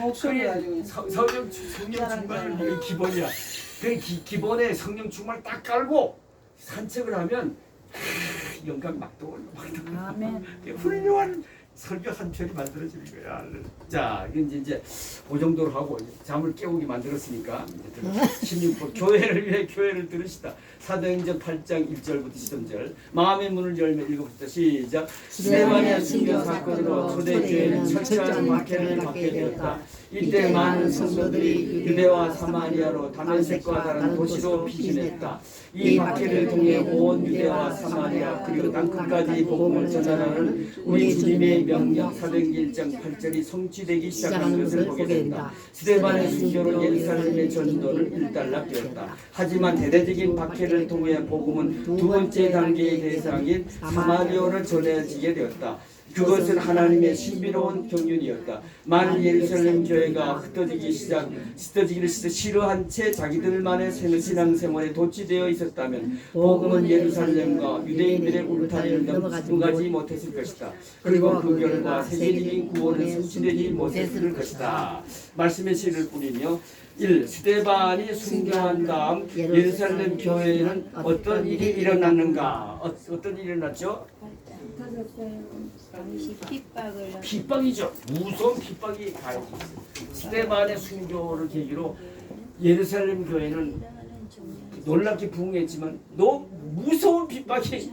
목소리가 성령 충만은 이게 기본이야. 그 기본에 성령 충만을 딱 깔고 산책을 하면 영감 막 떠올라. 아멘. 훌륭한 설교 한 편이 만들어지는 거야. 자, 이제 그 정도로 하고 잠을 깨우게 만들었으니까 16번 교회를 위해 교회를 들으시다. 사도행전 8장 1절부터 13절 마음의 문을 열며 읽어봅시다. 시작. 스데반의 순교 사건으로 초대교회는 철저한 박해를 받게 되었다. 이때 많은 성도들이 유대와 사마리아로 다메섹과 다른 도시로 피신했다. 이 박해를 통해 온 유대와 사마리아 그리고 땅끝까지 복음을 전하라는 우리 주님의 명령 사도행전 1장 8절이 성취되기 시작한 것을 보게 된다. 스데반의 순교로 예루살렘의 전도는 일단락되었다. 하지만 대대적인 박해를 통해 복음은 두 번째 단계의 대상인 사마리아를 전해지게 되었다. 그것은 하나님의 신비로운 경륜이었다. 많은 예루살렘 교회가 흩어지기를 싫어한 채 자기들만의 신앙생활에 도취되어 있었다면 복음은 예루살렘과 유대인들의 울타리를 넘어가지 못했을 것이다. 그리고 그 결과 세계적인 구원은 성취되지 못했을 것이다. 말씀의 씨를 뿌리며 1. 스데반이 순교한 다음 예루살렘 교회에는 어떤 일이 일어났는가? 어떤 일이 일어났죠? 당시 핍박이죠. 무서운 핍박이 가해져 있어요. 스데반의 순교를 계기로 예루살렘 교회는 놀랍게 부흥했지만 너무 무서운 핍박이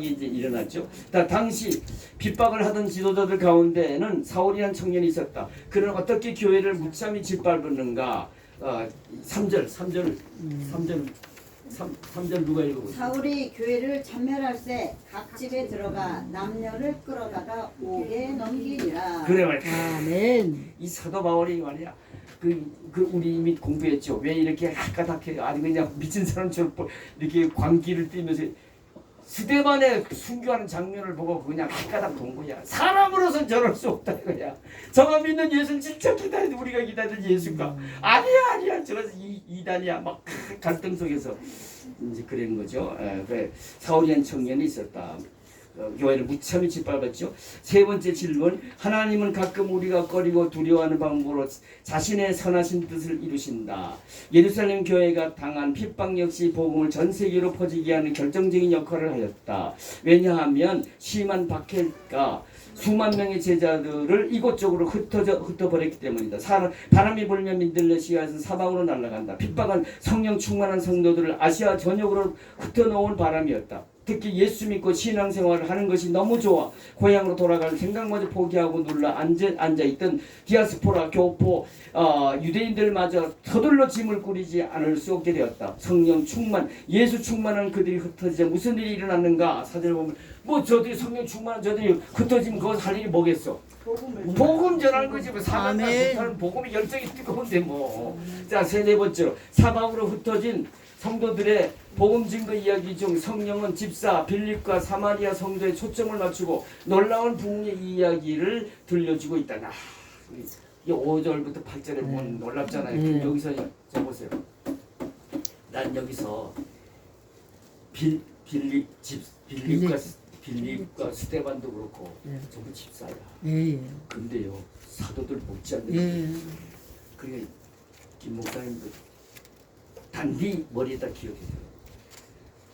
이제 일어났죠. 당시 핍박을 하던 지도자들 가운데에는 사울이라는 청년이 있었다. 그는 어떻게 교회를 무참히 짓밟았는가? 3절 누가 읽어보세요. 사울이 교회를 참멸할세 각 집에 들어가 남녀를 끌어다가 옥에 넘기니라. 그래 말이야. 아멘. 이 사도 바울이 말이야. 우리 이미 공부했죠. 왜 이렇게 헷가닥해 아주 그냥 미친 사람처럼 이렇게 광기를 띠면서 스데반의 순교하는 장면을 보고 그냥 헷가닥 본 거야. 사람으로서는 저럴 수 없다 이거야. 저가 믿는 예수는 진짜 기다리는 우리가 기다리는 예수가 아니야 저거 이단이야 막 갈등 속에서 이제 그런 거죠. 그래 사울이라는 청년이 있었다. 교회를 무참히 짓밟았죠. 세 번째 질문. 하나님은 가끔 우리가 꺼리고 두려워하는 방법으로 자신의 선하신 뜻을 이루신다. 예루살렘 교회가 당한 핍박 역시 복음을 전 세계로 퍼지게 하는 결정적인 역할을 하였다. 왜냐하면 심한 박해가 수만 명의 제자들을 이곳저곳으로 흩어버렸기 때문이다. 바람이 불면 민들레 시야에서 사방으로 날아간다. 핍박은 성령 충만한 성도들을 아시아 전역으로 흩어놓은 바람이었다. 특히 예수 믿고 신앙생활을 하는 것이 너무 좋아 고향으로 돌아갈 생각마저 포기하고 눌러 앉아있던 디아스포라 교포 유대인들마저 서둘러 짐을 꾸리지 않을 수 없게 되었다. 성령 충만 예수 충만한 그들이 흩어지자 무슨 일이 일어났는가? 사절 보면 저들이 성령 충만한 저들이 흩어지면 그거 할 일이 뭐겠어? 복음 전하는 거지. 사람은 복음이 열정이 뜨거운데 뭐. 자, 네 번째로 사방으로 흩어진 성도들의 복음 증거 이야기 중 성령은 집사 빌립과 사마리아 성도에 초점을 맞추고 놀라운 부흥의 이야기를 들려주고 있다. 이 5절부터 8절에 보면 놀랍잖아요. 여기서 보세요. 난 여기서 빌립과 스데반도 그렇고 전부 집사야. 근데요 사도들 못지않는 그러니까 김 목사님도 단디 머리에다 기억해요.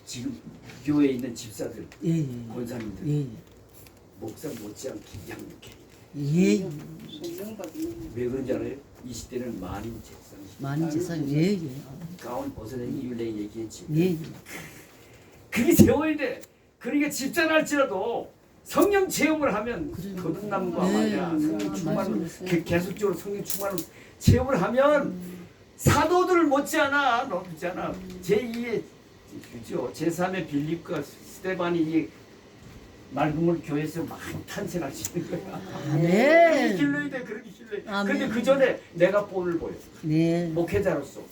지금 교회에 있는 집사들, 권사님들, 목사 못지않게 양육해. 왜 그런지 알아요? 이 시대는 만인 재상. 가운 벗어낸 이유를 얘기했지. 그게 세워야 돼. 그러니까 집사할지라도 성령 체험을 하면 거듭남과 네. 맞아. 성령 충만을 계속적으로 성령 충만을 체험을 하면 사도들을 못지않아 못지않아 제2의 그죠 제3의 빌립과 스테반이 이 말씀을 교회에서 막 탄생할 수 있는 거야. 아멘. 그렇게 길러야 돼. 그렇게 길러야 돼. 아멘. 근데 그 전에 내가 본을 보여. 네. 목회자로서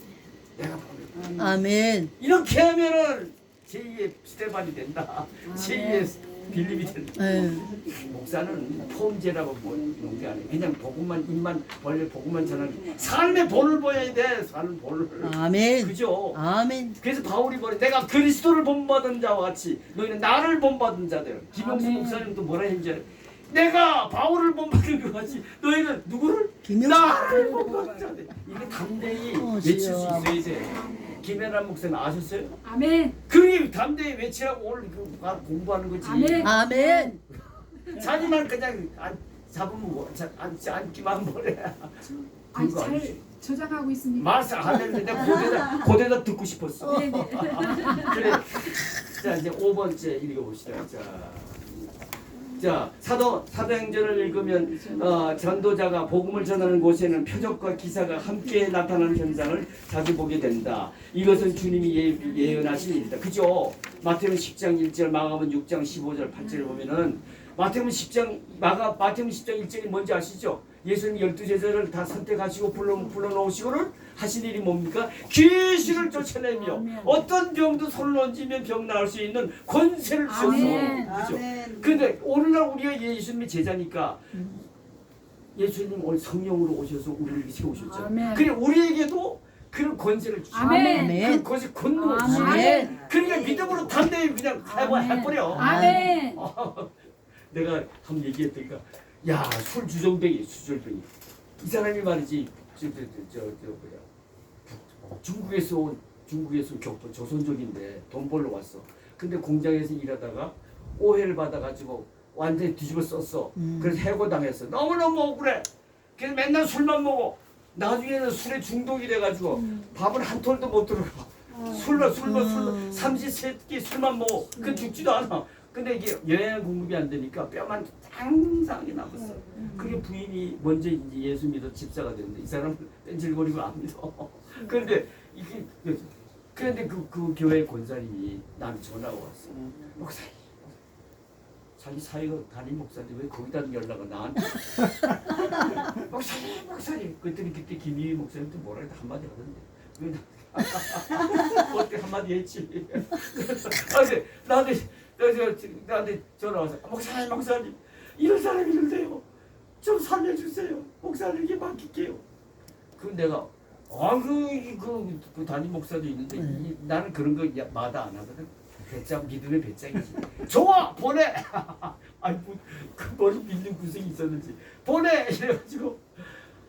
내가 본을 보여. 아멘. 이렇게 하면은 제2의 스테반이 된다. 제2의 빌립이 된다. 네. 목사는 폼제라고 보는 게 아니에요. 그냥 복음만 입만 벌려 복음만 전하는 삶의 본을 보여야 돼. 삶의 본을. 아멘. 그죠? 아멘. 그래서 바울이 뭐래? 내가 그리스도를 본받은 자와 같이 너희는 나를 본받은 자들. 김영수 아멘. 목사님도 뭐라 했는지 내가 바울을 본받은 것 같이 너희는 누구를? 김영수. 나를 본받은 자들. 이게 담대히 외칠 수 주여. 있어야 돼. 김연아 목사님 아셨어요? 아멘. 그게 담대히 외치라고 오늘 공부하는 거지. 아멘. 아멘. 자기만 그냥 잡으면 뭐, 앉기만 뭐래. 아니 그거 잘 아니지. 저장하고 있습니다. 말씀 안 했는데 고대다 듣고 싶었어. 네네. 그래. 자 이제 5번째 읽어봅시다. 자 사도행전을 읽으면 전도자가 복음을 전하는 곳에는 표적과 기사가 함께 나타나는 현상을 자주 보게 된다. 이것은 주님이 예언하신 일이다. 그죠? 마태복음 10장 1절, 마가복음 6장 15절 8절을 보면은 마태복음 10장 1절이 뭔지 아시죠? 예수님 12제자를 다 선택하시고 불러놓으시고는 하신 일이 뭡니까? 귀신을 쫓아내며 어떤 병도 손을 얹으면 병 나을 수 있는 권세를 주셨어. 아멘. 그죠? 아멘. 근데 오늘날 우리가 예수님의 제자니까 예수님 오늘 성령으로 오셔서 우리를 세우셨잖아요. 아멘. 그래 우리에게도 그런 권세를 주셨어. 아멘. 그 권세 권능을 아멘. 주셨어. 아멘. 그러니까 믿음으로 담대히 그냥 해버려. 아멘. 내가 한번 얘기했더니까 야 술 주정뱅이 수절뱅이 이 사람이 말이지 저 뭐야 중국에서 온 교포 조선족인데 돈 벌러 왔어. 근데 공장에서 일하다가 오해를 받아가지고 완전히 뒤집어 썼어. 그래서 해고당했어. 너무너무 억울해. 그래서 맨날 술만 먹어. 나중에는 술에 중독이 돼가지고 밥은 한 톨도 못 들어가. 술만 삼시세끼 술만 먹어. 그 죽지도 않아. 근데 이게 영양 공급이 안 되니까 뼈만 항상하게 남았어. 그게 부인이 먼저 이제 예수 믿어 집사가 됐는데 이 사람은 뺀질거리고 안 믿어. 그런데 이게 그런데 그 교회 권사님이 나한테 전화가 왔어. 목사님, 자기 사회가 담임 목사인데 왜 거기다 연락을 나한테? 목사님. 그랬더니 그때 김희희 목사님도 뭐라 해도 한마디 하던데 왜 어때 한마디 했지. 나한테 전화 와서 목사님 이런 사람이 있는데요 좀 살려주세요. 목사님에게 맡길게요. 그럼 내가 그 담임 목사도 있는데 나는 그런 거 마다 안 하거든. 배짱 믿음의 배짱이지. 좋아 보내. 아니 그 머리 빌린 구석이 있었는지 보내 이래가지고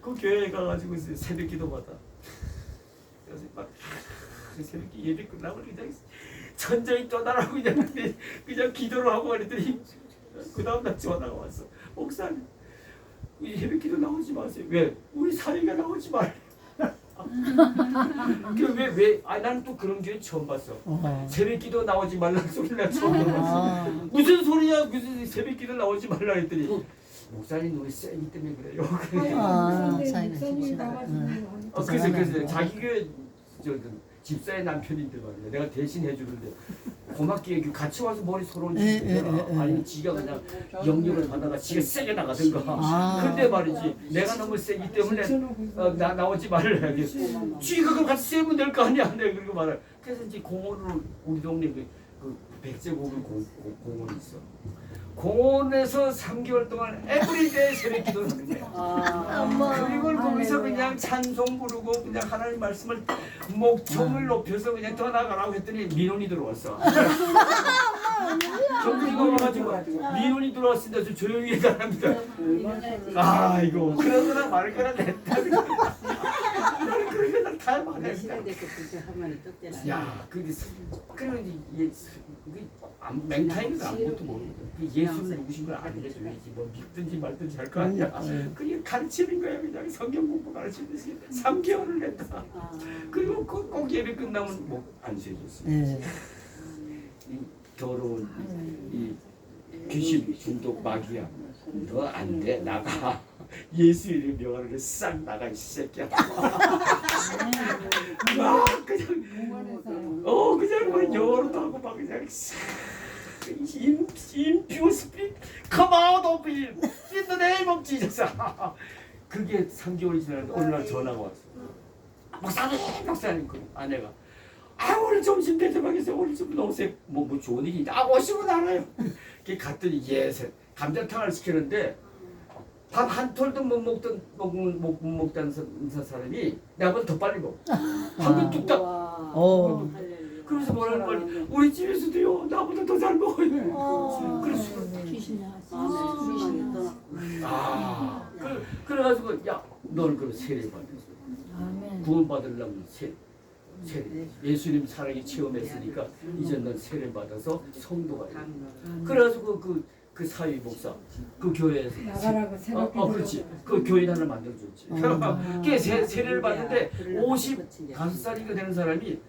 그 교회에 가가지고 새벽기도 받아. 그래서 막 새벽기 예배 끝나고 그냥 천장이 떠나라고 그냥 기도를 하고 그랬더니 그 다음날 전화가 왔어. 목사님 이 예배기도 나오지 마세요. 왜? 우리 사위가 나오지 말래. 나는 또 그런 교회 처음 봤어. 새벽기도 나오지 말라는 소리를 내가 처음 들어봤어. 무슨 소리야? 무슨 새벽기도 나오지 말라 했더니 목사님 우리 쎄기 때문에 그래요. 목사님 나가지고 그래서 자기 교회 집사의 남편인데 말이야. 내가 대신 해주는데 고맙게 같이 와서 머리 서로 얹으면 아니면 지가 그냥 영역을 받아가 지가 세게 나가든가. 근데 말이지 내가 너무 세기 때문에 나오지 말라. 지가 그럼 같이 세면 될 거 아니야. 내가 그렇게 말해. 그래서 이제 공원으로 우리 동네 그 백제고글 공원이 있어. 공원에서 3개월 동안 에브리데이 새벽 기도를 하는 거야. 그리고 거기서 그냥 찬송 부르고 그냥 하나님 말씀을 목청을 높여서 그냥 떠나가라고 했더니 민원이 들어왔어. 경찰이 와가지고 민원이 들어왔습니다. 좀 조용히 해달랍니다. 아이고 그러거나 말거나 냈다. 그러거나 다 말했다. 야 그러니 맹타임은 아무것도 모르고 예수는 누구신 걸 알려줘야지. 뭐 믿든지 말든지 할 거 아니야. 그게 가르치는 거야. 그냥 성경 공부 가르치듯이 3개월을 했다. 그리고 꼭 예배 끝나면 뭐 안수해줬어. 이 더러운 이 귀신 중독 마귀야. 너 안 돼. 나가. 예수 이름 명하는 싹 나가 이 새끼야. 막 그냥 그냥 막 영어로도 하고 막 그냥 impure spirit come out of him in the name of Jesus. 그게 3개월이 지났는데 어느 날 전화가 왔어. 목사님 그 아내가 오늘 점심 대접하겠어요. 오늘 좀 오세요. 뭐 좋은 일이 있다. 오시면 알아요. 그 갔더니 감자탕을 시키는데 밥 한 톨도 못 먹던 사람이 나보다 더 빨리 먹어. 한번 뚝딱. 그래서 뭐라는 거야? 우리 집에서도요 나보다 더 잘 먹어요. 그래서 귀신이 그래가지고 야 널 그 세례 받았어. 구원 받으려면 세례. 예수님 사랑이 체험했으니까 이제 넌 세례 받아서 성도가 돼. 그래가지고 그 사위 목사 그 교회에서 그렇지 그 교인 하나 만들어줬지. 그게 세례를 받는데 55살인가 되는 사람이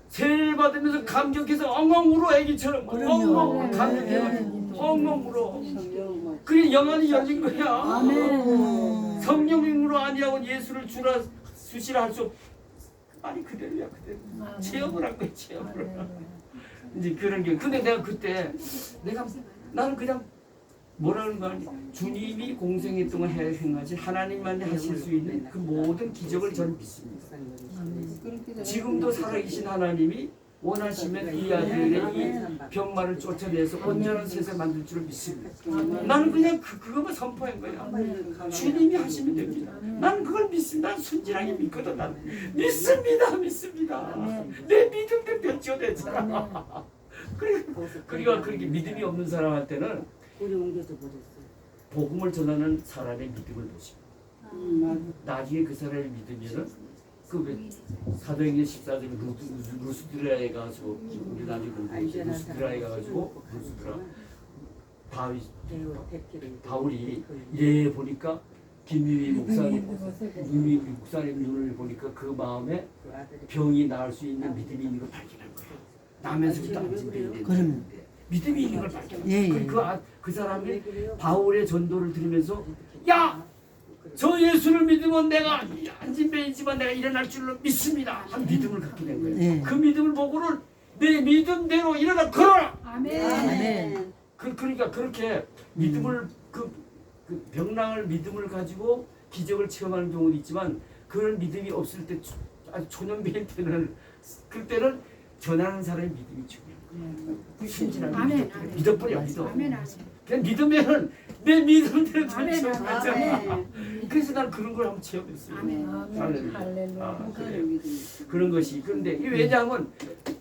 세례를 받으면서 감격해서 엉엉 울어. 애기처럼 엉엉 감격해가지고 엉엉 울어. 그게 영안이 열린 거야. 성령님으로 아니하고 예수를 주시라 할 수 없. 아니 그대로야 그대로. 체험을 한 거야 체험을. 이제 그런 게. 근데 내가 그때 나는 그냥 뭐라는 거 아니. 주님이 공생애 동안 행하신 하나님만이 하실 수 있는 그 모든 기적을 저는 믿습니다. 지금도 살아계신 하나님이 원하시면 이 아들의 이 병마를 쫓아내서 온전한 세상 만들 줄을 믿습니다. 나는 그냥 그것만 선포한 거야. 주님이 하시면 됩니다. 나는 그걸 믿습니다. 난 순진하게 믿거든. 나는 믿습니다. 내 믿음도 변조됐잖아. 그러니까 그렇게 믿음이 없는 사람한테는 복음을 전하는 사람의 믿음을 보시고 나중에 그 사람의 믿으면은 그 사도행전 14절 루스드라에 가서 우리 나중에 공부했죠. 루스드라에 가가지고 루스드라 바울이 이래 보니까 김유희 목사님 눈을 보니까 그 마음에 병이 나을 수 있는 믿음이 있는 걸 발견한 거예요. 나면서부터 안 진대는데 믿음이 있는 걸 발견한 그 사람이 바울의 전도를 들으면서 저 예수를 믿으면 내가 안진뱅이지만 내가 일어날 줄로 믿습니다. 한 믿음을 갖게 된 거예요. 그 믿음을 보고는 내 믿음대로 일어나 걸어라. 아멘. 그러니까 그렇게 믿음을 그 병랑을 믿음을 가지고 기적을 체험하는 경우도 있지만 그런 믿음이 없을 때 아주 초년배일 때는 그때는 전하는 사람의 믿음이 중요해요. 신진하게 믿어버려. 그냥 믿으면은 내 믿음대로 되잖아. 그래서 난 그런 걸 한번 체험했어요. 할렐루야. 그런 것이. 그런데 이 왜냐하면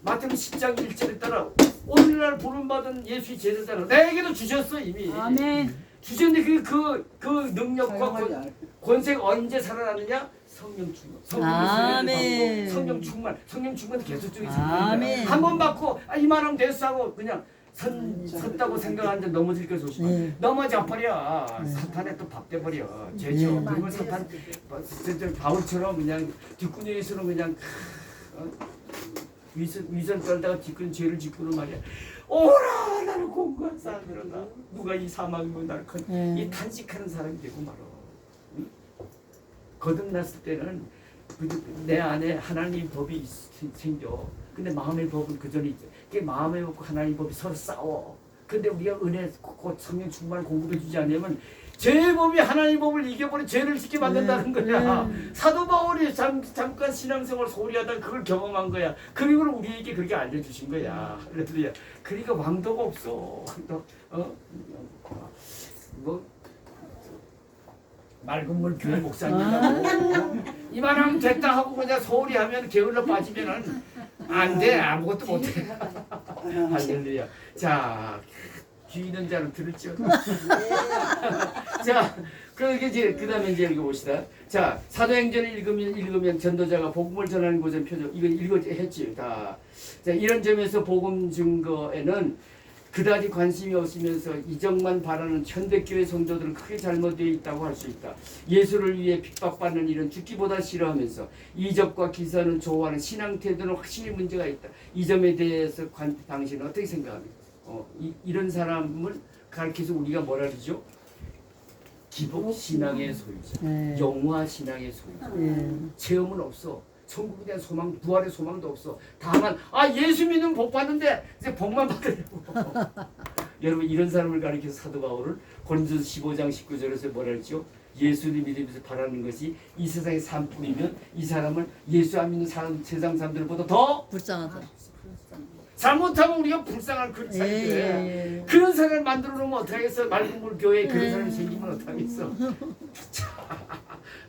마태복음 10장 1절에 따라 오늘날 부름받은 예수의 제자들은 내게도 주셨어 이미. 주셨는데 그 능력과 권세가 언제 살아나느냐? 성령 충만. 성령 충만도 계속적인 생각입니다. 한번 받고 이만하면 됐어 하고 그냥 섰다고 생각하는데 넘어질 게 조심해. 넘어져 버려. 사탄에 또 밥돼 버려. 죄죠. 그리고 사탄 바울처럼 그냥 뒷구녕에서는 그냥 위선 떨다가 뒷구녕 죄를 짓고는 말이야. 오라 나는 공부한 사람들아. 누가 이 사망이고 나를 이 탄식하는 사람이 되고 말어. 거듭났을 때는 내 안에 하나님 법이 생겨. 근데 마음의 법은 그 전에 있죠. 그게 마음의 법과 하나님 법이 서로 싸워. 근데 우리가 은혜 곧 성령 충만을 공급해 주지 않으면 죄의 법이 하나님 법을 이겨버려 죄를 짓게 만든다는 거야. 사도 바울이 잠깐 신앙생활 소리하다가 그걸 경험한 거야. 그리고 우리에게 그렇게 알려주신 거야. 할렐루야. 그러니까 왕도가 없어. 맑은 물 교회 목사님이라고 이만하면 됐다 하고 그냥 소리 하면 게을러 빠지면은 안 돼. 아무것도 못해. 할렐루야. 자, 귀 있는 자는 들을지어. 자, 그 다음에 이제 읽어봅시다. 자, 사도행전을 읽으면 전도자가 복음을 전하는 곳의 표적. 이건 읽었지 다. 자, 이런 점에서 복음 증거에는 그다지 관심이 없으면서 이적만 바라는 현대교회 성도들은 크게 잘못되어 있다고 할 수 있다. 예수를 위해 핍박받는 일은 죽기보다 싫어하면서 이적과 기사는 좋아하는 신앙 태도는 확실히 문제가 있다. 이 점에 대해서 당신은 어떻게 생각합니까? 이런 사람을 가르쳐서 우리가 뭐라 그러죠? 기복 신앙의 소유자, 네. 영화 신앙의 소유자. 예. 체험은 없어. 천국에 대한 소망, 부활의 소망도 없어. 다만 예수 믿으면 복 받는데 이제 복만 받으려고. 여러분 이런 사람을 가리켜서 사도 바울은 고린도서 15장 19절에서 뭐라 했죠? 예수를 믿으면서 바라는 것이 이 세상의 삶뿐이면 이 사람은 예수 안 믿는 사람, 세상 사람들보다 더 불쌍하다. 잘못하면 우리가 불쌍한 그런 예, 사람들. 예. 그런 사람을 만들어 놓으면 어떡하겠어? 맑은 물 교회에 그런 사람이 생기면 어떡하겠어?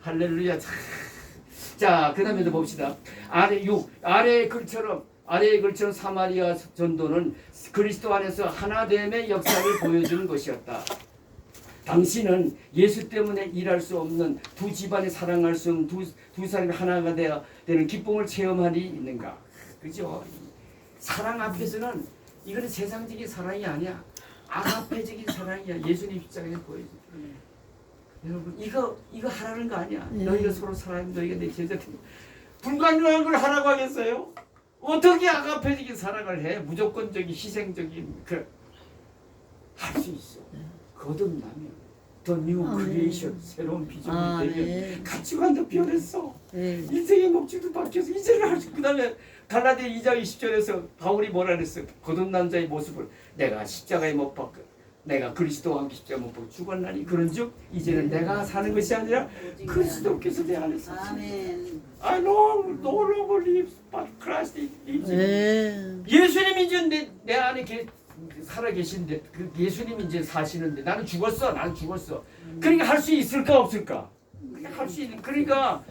할렐루야. 자, 그 다음에 봅시다. 아래의 글처럼 사마리아 전도는 그리스도 안에서 하나됨의 역사를 보여주는 것이었다. 당신은 예수 때문에 일할 수 없는 두 집안이 사랑할 수 없는 두 사람이 하나가 되는 기쁨을 체험하니 있는가? 그죠? 사랑 앞에서는 이거는 세상적인 사랑이 아니야. 아가페적인 사랑이야. 예수님 입장에서 보여줘. 여러분 이거 하라는 거 아니야. 너희가 서로 사랑하면 너희가 내 제자 되고 불가능한 걸 하라고 하겠어요? 어떻게 아가페적인 사랑을 해? 무조건적인 희생적인 할 수 있어. 거듭나면 더 뉴 크리에이션 새로운 비전이 되면 가치관도 변했어. 인생의 목적도 바뀌어서 이제는 할 수. 그다음에 갈라디아 2장 20절에서 바울이 뭐라 그랬어요? 거듭난 자의 모습을 내가 십자가에 못 박고 내가 그리스도와 함께 십자가 못 박고 죽었나니 그런즉 이제는 내가 사는 것이 아니라 그리스도께서 내 안에 사시니 아멘. I no longer live but Christ lives in me. 예수님이 이제 내 안에 살아 계신데 그 예수님이 이제 사시는데 나는 죽었어. 그러니까 할 수 있을까 없을까? 할 수 있는. 그러니까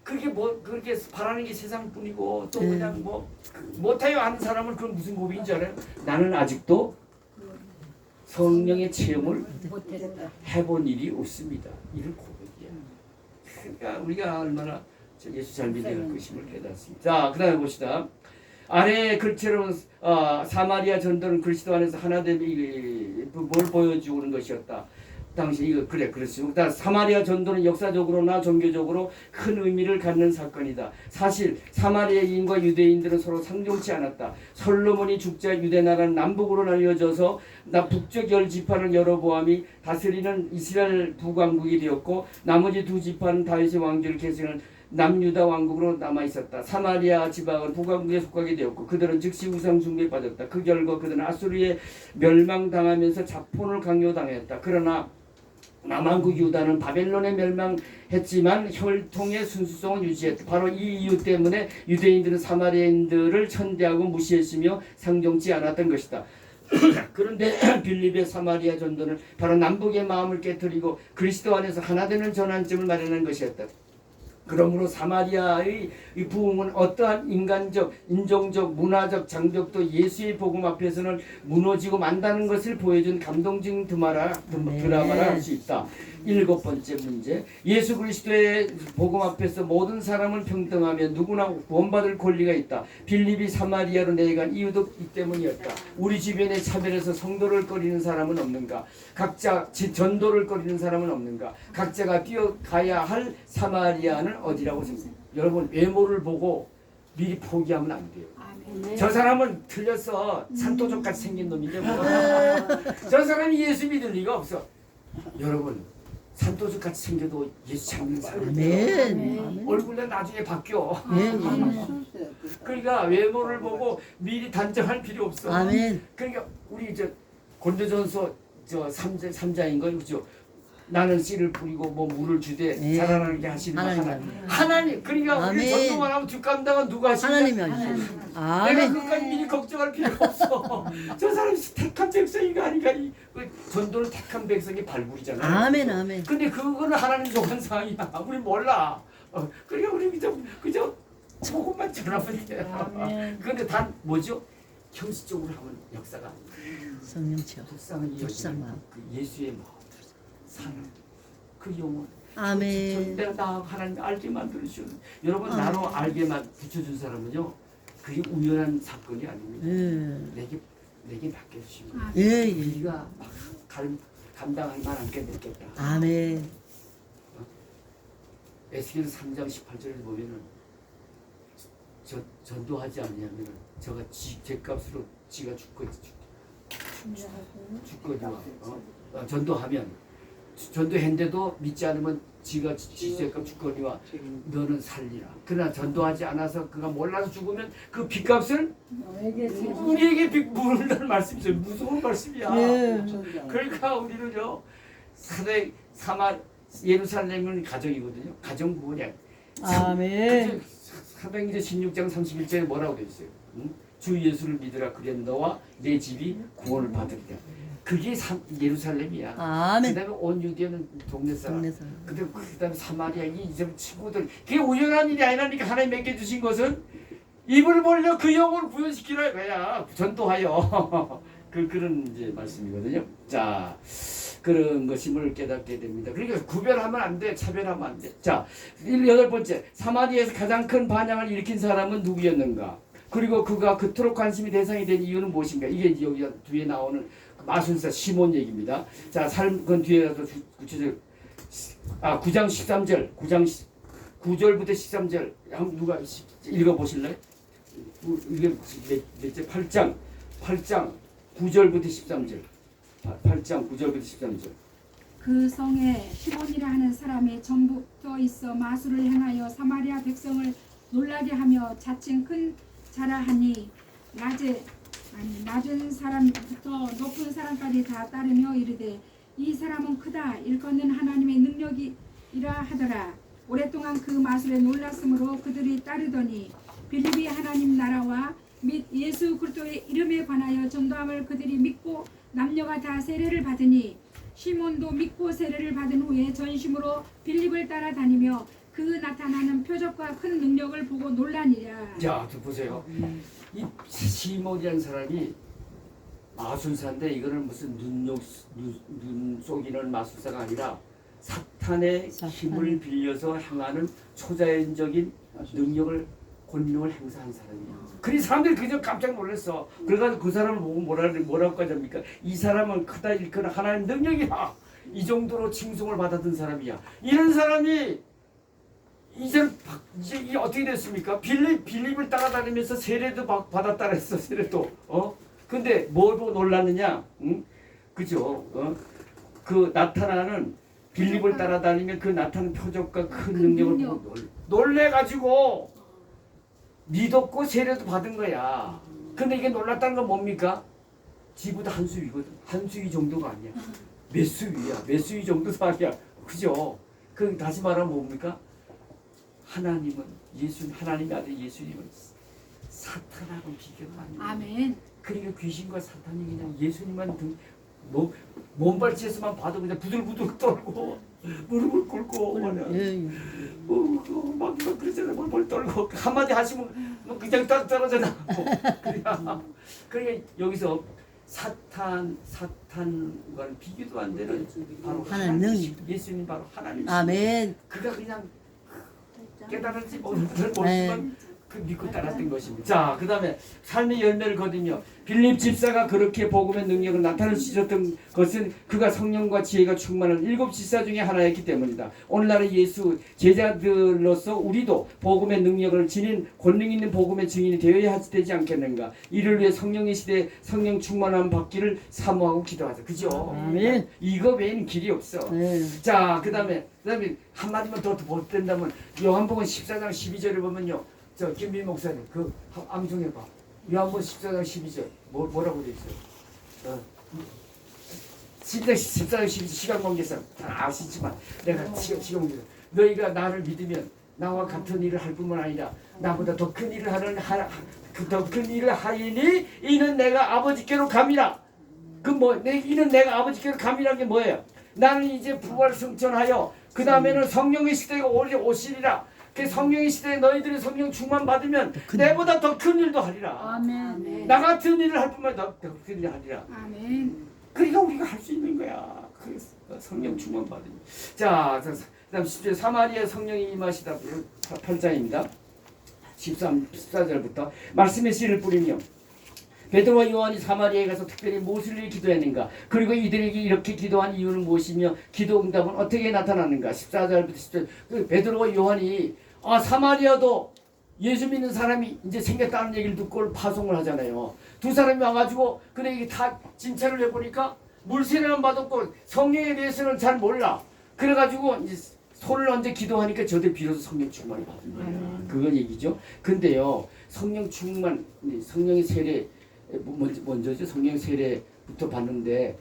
그게 뭐 그렇게 바라는 게 세상뿐이고 또 그냥 뭐 못해요 하는 사람은 그건 무슨 고백인지 알아요? 나는 아직도 성령의 체험을 해본 일이 없습니다. 이런 고백이야. 그러니까 우리가 얼마나 예수 잘 믿어야 할 것임을 깨닫습니다. 자, 그 다음에 봅시다. 아래의 글처럼 사마리아 전도는 그리스도 안에서 하나됨이 뭘 보여주는 것이었다. 당시 이거 그렇습니다. 사마리아 전도는 역사적으로나 종교적으로 큰 의미를 갖는 사건이다. 사실 사마리아인과 유대인들은 서로 상종치 않았다. 솔로몬이 죽자 유대 나라는 남북으로 나뉘어져서 북쪽 10지파를 여러 보함이 다스리는 이스라엘 북왕국이 되었고 나머지 두 지파는 다윗의 왕조를 계승한 남유다 왕국으로 남아있었다. 사마리아 지방은 북왕국에 속하게 되었고 그들은 즉시 우상 숭배에 빠졌다. 그 결과 그들은 아수르에 멸망당하면서 자폰을 강요당했다. 그러나 남왕국 유다는 바벨론에 멸망했지만 혈통의 순수성은 유지했다. 바로 이 이유 때문에 유대인들은 사마리아인들을 천대하고 무시했으며 상종치 않았던 것이다. 그런데 빌립의 사마리아 전도는 바로 남북의 마음을 깨뜨리고 그리스도 안에서 하나 되는 전환점을 마련한 것이었다. 그러므로 사마리아의 이 부흥은 어떠한 인간적, 인종적, 문화적 장벽도 예수의 복음 앞에서는 무너지고 만다는 것을 보여준 감동적인 드라마라 할 수 있다. 7번째 문제. 예수 그리스도의 복음 앞에서 모든 사람을 평등하며 누구나 구원받을 권리가 있다. 빌립이 사마리아로 내려간 이유도 이 때문이었다. 우리 주변에 차별해서 성도를 꺼리는 사람은 없는가? 각자 전도를 꺼리는 사람은 없는가? 각자가 뛰어가야 할 사마리아는 어디라고 생각합니까? 여러분 외모를 보고 미리 포기하면 안 돼요. 저 사람은 틀렸어. 산도적같이 생긴 놈인데 뭐. 저 사람이 예수 믿을 리가 없어. 여러분 산도적같이 생겨도 예수 찾는 사람이에요. 얼굴은 나중에 바뀌어. 그러니까 외모를 보고 미리 단정할 필요 없어. 그러니까 우리 고린도전서 3장인 거 그죠? 나는 씨를 뿌리고 뭐 물을 주되 자라나게 하시는 하나님. 그러니까 우리 전도만 하면 뒷감당은 누가 하시냐? 하나님이 하시죠. 내가 그까지 미리 걱정할 필요가 없어. 저 사람이 택한 백성인가 아닌가? 전도는 택한 백성의 발굴이잖아요. 아멘. 근데 그거는 하나님 속한 상황이야. 우리 몰라. 그러니까 우리 그저 조금만 전하면 돼. 그런데 단 뭐죠? 형식적으로 하면 역사가 성령체험. 불쌍한 불쌍한 그 예수의 마음, 사랑, 그 영혼. 아멘. 내가 나 하나님 알게 만들어 주셨. 여러분 나로 알게만 붙여준 사람은요, 그게 우연한 사건이 아닙니다. 내게 맡겨주신 거예요. 네가 감당할 만한 게 됐겠다. 아멘. 에스겔서 3장 18절에 보면은 전도하지 않냐면 저가 죄값으로 지가 주거니와 전도하면 전도했는데도 믿지 않으면 지가 지세값 주거니와 너는 살리라. 그러나 전도하지 않아서 그가 몰라서 죽으면 그 빚값을 우리에게 물는다는 말씀이죠. 무서운 말씀이야. 예. 그러니까 우리는요 예루살렘은 가정이거든요. 가정 구원이야. 아멘. 사도행전 16장 31절에 뭐라고 되어 있어요? 응? 주 예수를 믿으라 그래 너와 내 집이 구원을 받으리라. 그게 예루살렘이야. 아멘. 그다음에 온 유대는 동네 사람. 동네 사람. 그다음에 사마리아 이점 친구들. 그게 우연한 일이 아니라니까 하나님 맡겨 주신 것은 입을 벌려 그 영혼을 구원시키라 이거야. 전도하여. 그런 이제 말씀이거든요. 자, 그런 것임을 깨닫게 됩니다. 그러니까 구별하면 안 돼. 차별하면 안 돼. 자, 8번째. 사마리아에서 가장 큰 반향을 일으킨 사람은 누구였는가? 그리고 그가 그토록 관심이 대상이 된 이유는 무엇인가? 이게 여기 뒤에 나오는 마술사 시몬 얘기입니다. 자, 그건 뒤에라도 구체적 9장 13절. 9절부터 13절. 한번 누가 읽어 보실래요? 이게 몇째? 8장 9절부터 13절. 8장 9절부터 13절. 그 성에 시몬이라 하는 사람이 전부 붙어 있어 마술을 행하여 사마리아 백성을 놀라게 하며 자칭 큰 자라 하니 낮은 사람부터 높은 사람까지 다 따르며 이르되 이 사람은 크다 일컫는 하나님의 능력이라 하더라. 오랫동안 그 마술에 놀랐으므로 그들이 따르더니 빌립이 하나님 나라와 및 예수 그리스도의 이름에 관하여 전도함을 그들이 믿고 남녀가 다 세례를 받으니 시몬도 믿고 세례를 받은 후에 전심으로 빌립을 따라다니며 그 나타나는 표적과 큰 능력을 보고 놀라니라. 자, 보세요. 이 시몬이라는 사람이 마술사인데 이거는 무슨 눈 속이는 마술사가 아니라 사탄의 힘을 빌려서 행하는 초자연적인 능력을 권능을 행사한 사람이야. 그래 사람들이 그저 깜짝 놀랐어. 그래가지고 그 사람을 보고 뭐라고까지 합니까? 이 사람은 크다 일컬은 하나님 능력이야. 이 정도로 칭송을 받았던 사람이야. 이런 사람이 이제 어떻게 됐습니까? 빌립을 따라다니면서 세례도 받았다 그랬어. 세례도. 근데 뭘 보고 놀랐느냐? 응? 그죠? 그 나타나는 빌립을 따라다니면 그 나타나는 표적과 큰 능력을 보고 놀래가지고 믿었고 세례도 받은 거야. 근데 이게 놀랐다는 건 뭡니까? 지보다 한 수위거든. 한 수위 정도가 아니야. 몇 수위야. 몇 수위 정도도 아니야. 그죠? 그 다시 말하면 뭡니까? 하나님은 하나님의 아들 예수님은 사탄하고 비교가 안 돼. 아멘. 그러니까 귀신과 사탄이 그냥 예수님만 몸발치에서만 봐도 그냥 부들부들 떨고 무릎을 꿇고 막 그러잖아요. 벌벌 떨고 한마디 하시면 그냥 떨어져 나고 그러니까 여기서 사탄과는 비교도 안 되는 바로 하나님 예수님 바로 하나님. 아멘. 그가 그냥 깨달았지 모르지만 그 믿고 따랐던 것입니다. 자, 그 다음에 삶의 열매를 거두며 빌립 집사가 그렇게 복음의 능력을 나타낼 수 있었던 것은 그가 성령과 지혜가 충만한 7 집사 중에 하나였기 때문이다. 오늘날의 예수 제자들로서 우리도 복음의 능력을 지닌 권능 있는 복음의 증인이 되어야 되지 않겠는가. 이를 위해 성령의 시대에 성령 충만함 받기를 사모하고 기도하자. 그죠? 아멘. 이거 외에는 길이 없어. 자, 그 다음에 한마디만 더 보탠다면 요한복음 14장 12절에 보면요. 저 김민 목사님 그 암송해봐. 요한복음 14장 12절 뭐라고 돼 있어요? 14장 12절 시간 관계상 다 아시지만 내가 시간 관계상 너희가 나를 믿으면 나와 같은 일을 할 뿐만 아니라 나보다 더 큰 일을 더 큰 일을 하이니 이는 내가 아버지께로 감이라. 이는 내가 아버지께로 감이라는 게 뭐예요? 나는 이제 부활 승천하여 그 다음에는 성령의 시대가 오시리라. 그 성령의 시대에 너희들이 성령 충만 받으면 내보다 더 큰 일도 하리라. 아멘. 나 같은 일을 할 뿐만 더 큰 일을 하리라. 아멘. 그러니까 우리가 할 수 있는 거야. 성령 충만 받으면. 자, 그다음 10절 사마리아 성령이 임하시다. 8장입니다. 14절부터 말씀의 씨를 뿌리며 베드로와 요한이 사마리아에 가서 특별히 무엇을 위해 기도했는가? 그리고 이들에게 이렇게 기도한 이유는 무엇이며 기도 응답은 어떻게 나타났는가? 14절부터 10절. 베드로와 요한이 사마리아도 예수 믿는 사람이 이제 생겼다는 얘기를 듣고 파송을 하잖아요. 두 사람이 와가지고 근데 이게 다 진찰을 해보니까 물세례만 받았고 성령에 대해서는 잘 몰라. 그래가지고 이제 손을 얹어 기도하니까 저들 비로소 성령 충만을 받은 거예요. 그건 얘기죠. 근데요 성령 충만, 성령의 세례 먼저죠. 성령 세례부터 받는데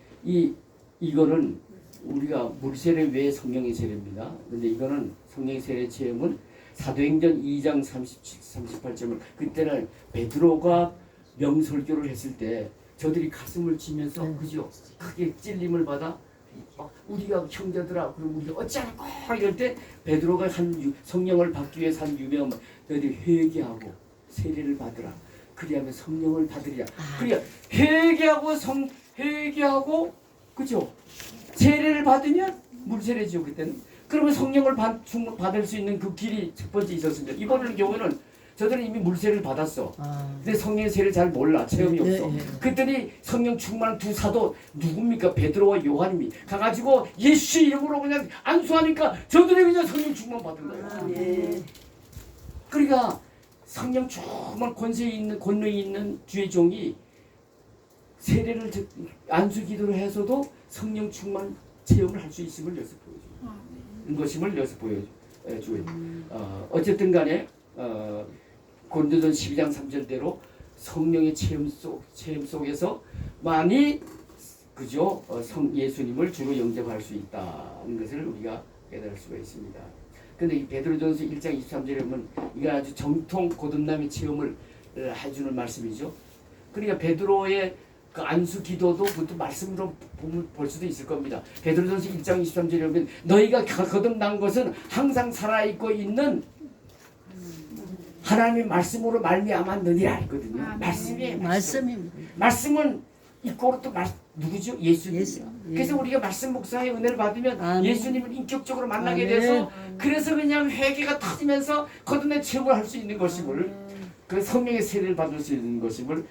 이거는 우리가 물세례 외에 성령의 세례입니다. 근데 이거는 성령의 세례 체험은 사도행전 2장 38절을 그때는 베드로가 명설교를 했을 때 저들이 가슴을 치면서 그죠 크게 찔림을 받아 우리가 형제들아 그럼 우리 어찌할까 이럴 때 베드로가 한 성령을 받기 위해서 한 유명한 너희들이 회개하고 세례를 받으라 그리하면 성령을 받으리라 그래야 회개하고 그죠 세례를 받으면 물세례죠 그때는 그러면 성령을 받을 수 있는 그 길이 첫 번째 있었습니다. 이번 경우는 저들은 이미 물세례를 받았어. 근데 성령의 세례를 잘 몰라. 체험이 없어. 그랬더니 성령 충만한 두 사도 누굽니까? 베드로와 요한님이 가가지고 예수 이름으로 그냥 안수하니까 저들이 그냥 성령 충만 받은 거예요. 그러니까 성령 충만 권능이 있는 주의 종이 세례를 안수 기도를 해서도 성령 충만 체험을 할 수 있음을 여기서 보여줘요. 것임을 여기서 보여줘요. 어쨌든 간에 고린도전 12장 3절대로 성령의 체험 속에서 많이 그죠 예수님을 주로 영접할 수 있다는 것을 우리가 깨달을 수가 있습니다. 근데 이 베드로전서 1장 23절에 보면 이게 아주 정통 거듭남의 체험을 해주는 말씀이죠. 그러니까 베드로의 그 안수 기도도 그것도 말씀으로 볼 수도 있을 겁니다. 베드로전서 1장 23절에 보면 너희가 거듭난 것은 항상 살아있고 있는 하나님의 말씀으로 말미암았느니라 했거든요. 말씀은 있고 또 누구죠? 예수님이요. 그래서 우리가 말씀 목사의 은혜를 받으면 예수님을 인격적으로 만나게 돼서 그래서 그냥 회개가 터지면서 거듭난 체험을 할 수 있는 것임을 그 성령의 세례를 받을 수 있는 것임을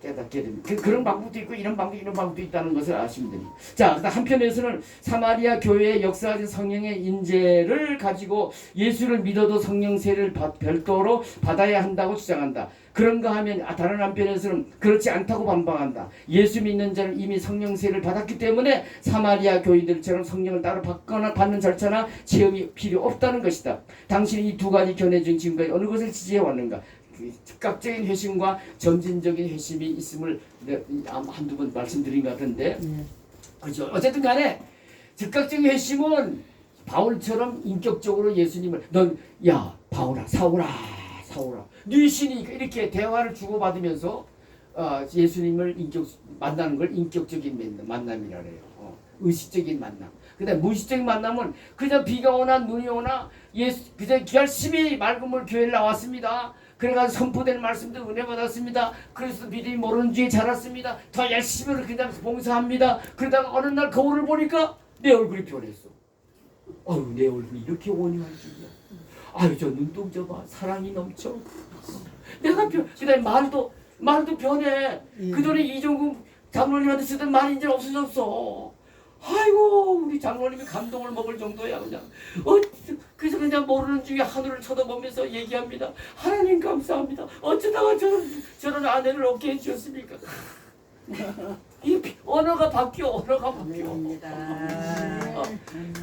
깨닫게 됩니다. 그런 방법도 있고 이런 방법도 있다는 것을 아시면 됩니다. 자, 한편에서는 사마리아 교회의 역사적인 성령의 인재를 가지고 예수를 믿어도 성령 세례를 별도로 받아야 한다고 주장한다. 그런가 하면 다른 한편에서는 그렇지 않다고 반박한다. 예수 믿는 자는 이미 성령 세례를 받았기 때문에 사마리아 교인들처럼 성령을 따로 받는 절차나 체험이 필요 없다는 것이다. 당신이 이 두 가지 견해 중 지금까지 어느 것을 지지해 왔는가? 즉각적인 회심과 점진적인 회심이 있음을 한두 번 말씀드린 것 같은데 그죠? 어쨌든 간에 즉각적인 회심은 바울처럼 인격적으로 예수님을 야 바울아 사울아 네 신이 이렇게 대화를 주고받으면서 예수님을 만나는 걸 인격적인 만남이라 그래요. 의식적인 만남. 그다음 무의식적인 만남은 그냥 비가 오나 눈이 오나 그냥 열심히 맑음을 교회를 나왔습니다. 그래가지고 선포된 말씀도 은혜 받았습니다. 그래서 믿음이 모르는 주에 자랐습니다. 더 열심히 그냥 봉사합니다. 그러다가 어느 날 거울을 보니까 내 얼굴이 변했어. 아유 내 얼굴이 이렇게 온유할 줄이야. 아유 저 눈동자 봐 사랑이 넘쳐. 내가 그다음에 말도 변해. 그전에 이종국 장로님한테 쓰던 말이 이제 없어졌어. 아이고 우리 장로님이 감동을 먹을 정도야 그냥. 그래서 그냥 모르는 중에 하늘을 쳐다보면서 얘기합니다. 하나님 감사합니다. 어쩌다가 저런 아내를 얻게 해주셨습니까? 이 언어가 바뀌어.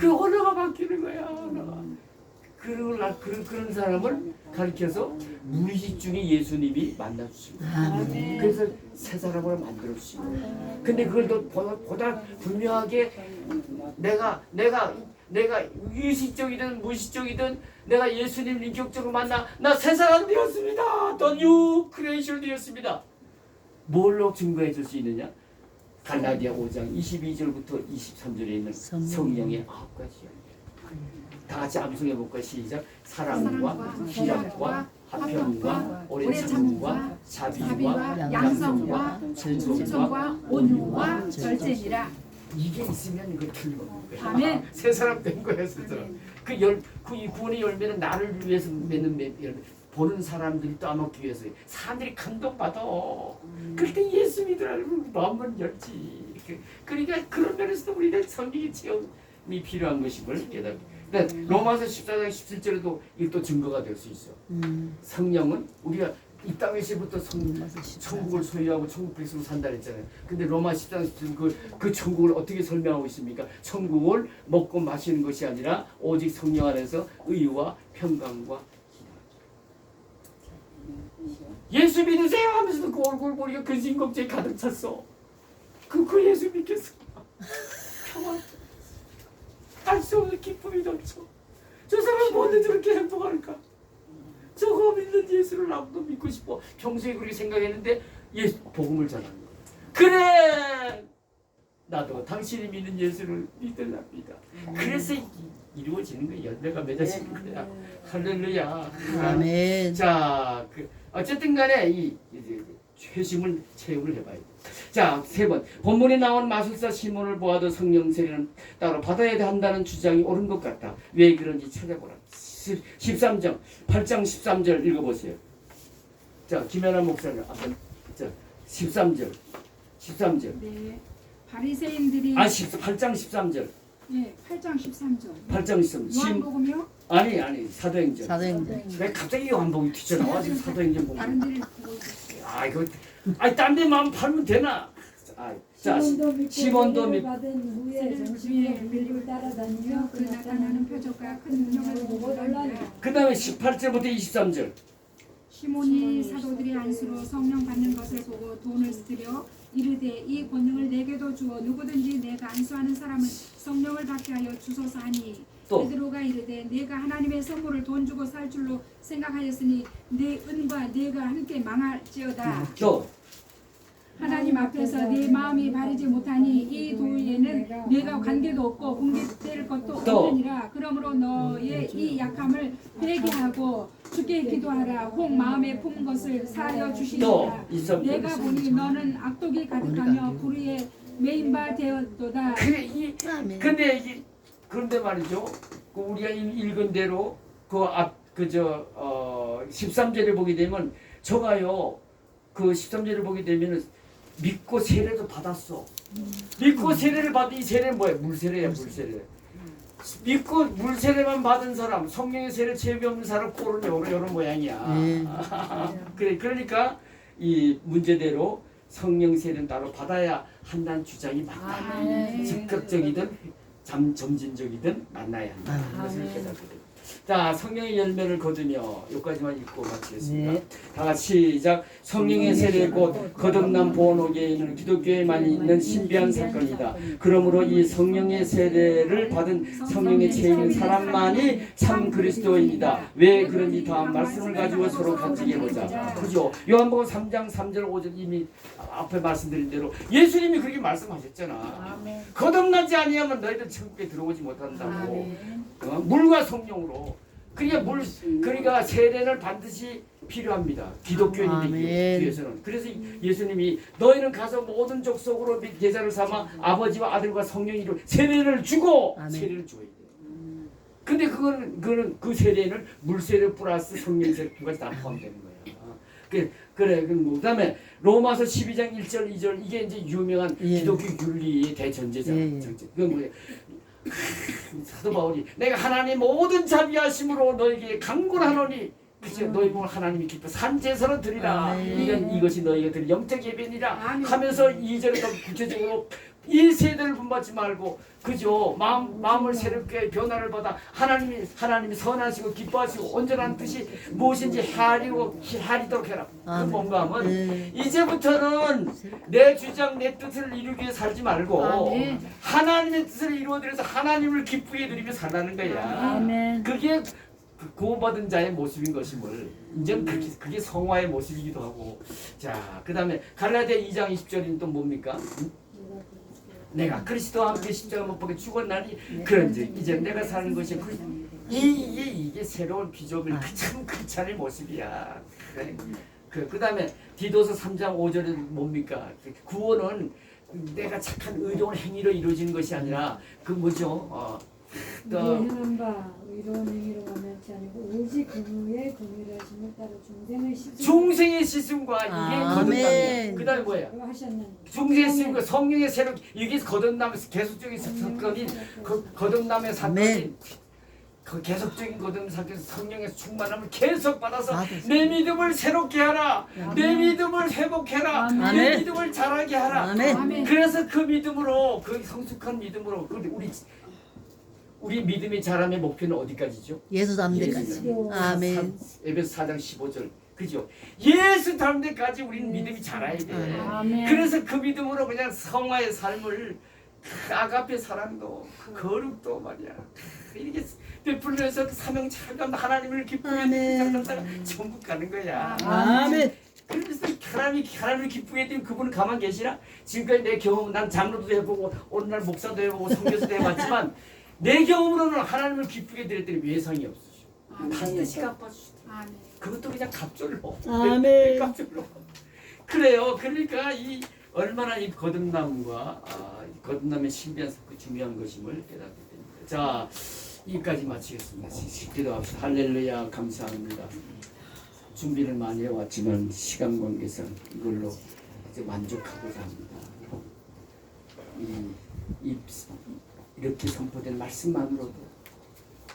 그 언어가 바뀌는 거야. 언어가. 그런 사람을 가르쳐서 무의식 중에 예수님이 만나주시고 그래서 새 사람으로 만들어주시고 근데 그걸 더 보다 분명하게 내가 의식적이든 무의식적이든 내가 예수님을 인격적으로 만나 나 새 사람 되었습니다. 더 뉴 크리에이션 되었습니다. 뭘로 증거해 줄 수 있느냐? 갈라디아 5장 22절부터 23절에 있는 성령의 9가지 다 같이 암송해 볼까요? 시작. 사랑과 희락과 화평과 오래 참음과 자비와 양성과 충성과 온유와 절제니라. 이게 있으면 이거 틀린 겁니다. 아멘. 새 사람 된 거예요, 새 사람. 그 구원의 열매는 나를 위해서 맺는 열매. 보는 사람들이 떠안기 위해서 사람들이 감동받아. 그럴 때 예수 믿으라고 마음을 열지. 그러니까 그런 면에서도 우리는 성령의 체험 필요한 것임을 깨닫고. 근데 로마서 14장 17절에도 이게 또 증거가 될 수 있어. 성령은 우리가 이 땅에서부터 천국을 소유하고 천국 백성으로 산다 했잖아요. 근데 로마 14장 17절 그 천국을 어떻게 설명하고 있습니까? 천국을 먹고 마시는 것이 아니라 오직 성령 안에서 의와 평강과 예수 믿으세요 하면서도 그 얼굴 보니까 근심 걱정이 가득 찼어. 그 예수 믿겠어. 평안. 알 수 없는 기쁨이 넘쳐. 저 사람은 뭔데 저렇게 행복할까? 저거 믿는 예수를 나도 믿고 싶어. 평소에 그렇게 생각했는데 예수 복음을 전하는 거야. 그래. 나도 당신이 믿는 예수를 믿으랍니다. 그래서 이루어지는 거야. 열매가 맺어지는 거야. 할렐루야. 아멘. 자, 어쨌든 간에 이 회심을 체험을 해봐야 돼. 자, 3번. 본문에 나온 마술사 시몬을 보아도 성령 세례는 따로 받아야 한다는 주장이 옳은 것 같다. 왜 그런지 찾아보라. 13장, 8장 13절 읽어보세요. 자, 김연아 목사님. 자, 13절. 네. 바리새인들이 8장 13절. 네, 8장 13절. 8장 13절. 요한복음이요? 아니, 사도행전. 사도행전. 왜 갑자기 요한복음이 튀쳐나와? 지금 사도행전 보면. 다른 데를 보고 있었어요. 이거 딴 데 마음 팔면 되나? 자, 시몬도 믿고 받은 후에 정신에 밀리고 따라다니며 그 나타나는 표적과 큰 능력을 보고 놀라니라. 그 다음에 18절부터 23절. 시몬이 사도들의 안수로 성령 받는 것을 보고 돈을 들여 이르되 이 권능을 내게도 주어 누구든지 내가 안수하는 사람은 성령을 받게 하여 주소서 하니 또. 베드로가 이르되 내가 하나님의 선물을 돈 주고 살 줄로 생각하였으니 내 은과 내가 함께 망할지어다. 또 하나님 앞에서 내 마음이 바르지 못하니 이 도에는 내가 관계도 없고 공개될 것도 없느니라. 그러므로 너의 이 약함을 회개하고 주께 기도하라. 혹 마음에 품은 것을 사하여 주시리라. 내가 보니 너는 악독이 가득하며 불의에 매인 바 되었도다. 그런데 말이죠. 우리가 읽은 대로 13절을 보게 되면 저가요. 그 13절을 보게 되면 믿고 세례도 받았어. 믿고 세례를 받은 이 세례는 뭐야? 물세례야, 물세례. 믿고 물세례만 받은 사람, 성령의 세례 체험이 없는 사람 꼴은 요런 모양이야. 그래, 그러니까 이 문제대로 성령 세례는 따로 받아야 한다는 주장이 맞다. 즉각적이든 점진적이든 만나야 한다. 그것을 깨닫거든. 자, 성령의 열매를 거두며 여기까지만 읽고 마치겠습니다. 네. 다 같이 시작. 성령의 세례 곧 거듭난 본옥에는 기독교에만 있는 신비한 사건이다. 그러므로 이 성령의 세례를 받은 성령의 체인 사람만이 참 그리스도인이다. 왜 그런지 다음 말씀을 가지고 서로 간직해 보자. 그죠? 요한복음 3장 3절 5절 이미 앞에 말씀드린 대로 예수님이 그렇게 말씀하셨잖아. 거듭나지 아니하면 너희들 천국에 들어오지 못한다고. 물과 성령으로. 그러니까 세례는 반드시 필요합니다. 기독교인이기 위해서는. 그래서 예수님이 너희는 가서 모든 족속으로 및 제자를 삼아 아버지와 아들과 성령이로 세례를 주고 세례를 줘야 돼요. 근데 그거는 그 세례는 물세례 플러스 성령 세례 두 가지 다 포함되는 거예요. 그래. 그다음에 로마서 12장 1절 2절 이게 이제 유명한 기독교 윤리의 대전제잖아요. 그건 뭐예요? 사도 바울이 내가 하나님 모든 자비하심으로 너에게 강권하노니 그치? 너희 몸을 하나님이 기뻐 산제사로 드리라. 이것이 너희가 드릴 영적 예배니라 하면서 2절에 더 구체적으로 이 세대를 분받지 말고 그죠? 마음을 새롭게 변화를 받아 하나님이 선하시고 기뻐하시고 온전한 뜻이 무엇인지 헤아리도록 해라. 그 뭔가 하면 이제부터는 내 주장 내 뜻을 이루기 위해 살지 말고 하나님의 뜻을 이루어드려서 하나님을 기쁘게 드리며 살라는 거야. 그게 구원받은 자의 모습인 것임을 이제는 그게 성화의 모습이기도 하고. 자, 그 다음에 갈라디아 2장 20절은 또 뭡니까? 내가 그리스도와 함께 십자가 못 박혀 죽었나니 그런즉 이제 내가 사는 것이 이게 새로운 비조물 참 크리스찬의 모습이야. 그 다음에 디도서 3장 5절은 뭡니까? 구원은 내가 착한 의로운 행위로 이루어지는 것이 아니라 그 뭐죠? 네 행한 바 의로운 행위로 가면 것이 아니고 오직 그분의 긍휼하심을 따라 중생을 씻으 중생의 씻음과 이게 아멘. 거듭남이야. 그 다음에 뭐야? 하셨나니 중생의 씻음과 성령의 새로 이게 거듭남의 계속적인 사건이 거듭남의 사건이 그 계속적인 거듭남 사건에서 성령의 충만함을 계속 받아서 내 믿음을 새롭게 하라. 내 믿음을 회복해라. 내 아멘. 믿음을 자라게 하라. 아멘. 그래서 그 믿음으로 그 성숙한 믿음으로 우리 믿음의 자람의 목표는 어디까지죠? 예수 닮는 데까지. 아멘. 에베소 4장 15절. 그죠? 예수 닮는 데까지 우리는 믿음이 자라야 돼. 아멘. 그래서 그 믿음으로 그냥 성화의 삶을 아가페 사랑도 거룩도 말이야. 이렇게 베풀면서 사명 차감 하나님을 기쁘게 생각하다가 천국 가는 거야. 아멘. 그래서 하나님을 기쁘게 되면 그분은 가만 계시나? 지금까지 내 경험, 난 장로도 해보고 오늘날 목사도 해보고 선교사도 해봤지만 내 경험으로는 하나님을 기쁘게 드렸더니 외상이 없으셔. 반드시 갚아주시다. 아멘. 그것도 그냥 갑절로. 아멘. 갑절로. 그래요. 그러니까 이 얼마나 이 거듭남과 거듭남의 신비한 사건 중요한 것임을 깨닫게 됩니다. 자, 여기까지 마치겠습니다. 기도합시다. 할렐루야, 감사합니다. 준비를 많이 해왔지만 시간 관계상 이걸로 이제 만족하고자 합니다. 이렇게 선포된 말씀만으로도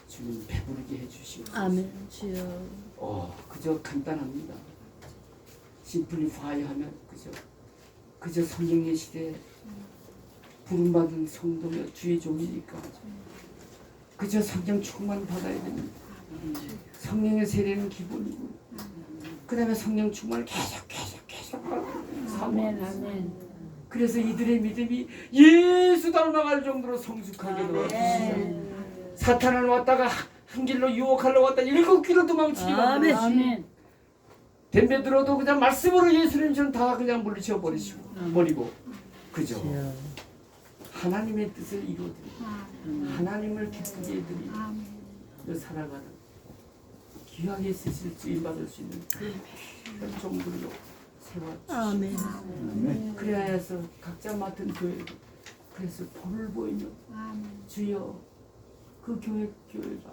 주님 배부르게 해주시고 아멘. 주여. 그저 간단합니다. 심플리 파이하면 그저 성령의 시대에 부름받은 성도며 주의 종이니까 그저 성령 충만 받아야 됩니다. 성령의 세례는 기본이고 그 다음에 성령 충만을 계속 아멘 아멘 그래서 이들의 믿음이 예수 닮아갈 정도로 성숙하게 도와주시죠. 사탄은 왔다가 한 길로 유혹하려고 왔다 7길로 도망치게 아멘. 아멘 덤벼 들어도 그냥 말씀으로 예수님 전 다 그냥 물리쳐 버리고 그죠? 주여. 하나님의 뜻을 이루어드리고 하나님을 기쁘게 해드리고 살아가는 귀하게 쓰실 쓰임 받을 수 있는 그런 종들로 세워주시고 아멘. 그래야 해서 각자 맡은 교회 그래서 본을 보이며 주여 그 교회가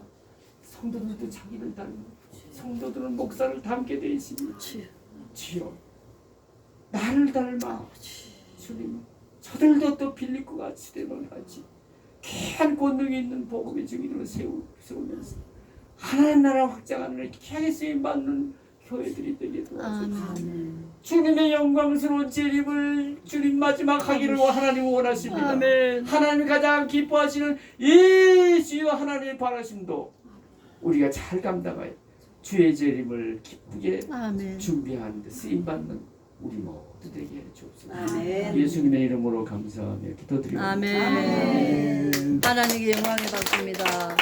성도들도 자기를 닮고 성도들은 목사를 닮게 되시니 주여 나를 닮아 주님 저들도 또 빌립과 같이 되노라지 귀한 권능이 있는 복음의 증인으로 세우면서 하나님 나라 확장하는 귀하게 쓰임받는 교회들이 되게 도와주시옵소서. 주님의 영광스러운 재림을 주님 마지막 하기를 하나님 원하십니다. 아멘. 하나님이 가장 기뻐하시는 예수여 하나님의 바라심도 우리가 잘 감당하여 주의 재림을 기쁘게 아멘. 준비하는 데 쓰임받는 우리 모두 되게 해주옵소서. 아멘. 예수님의 이름으로 감사하며 기도드립니다. 아멘. 하나님께 영광을 받습니다.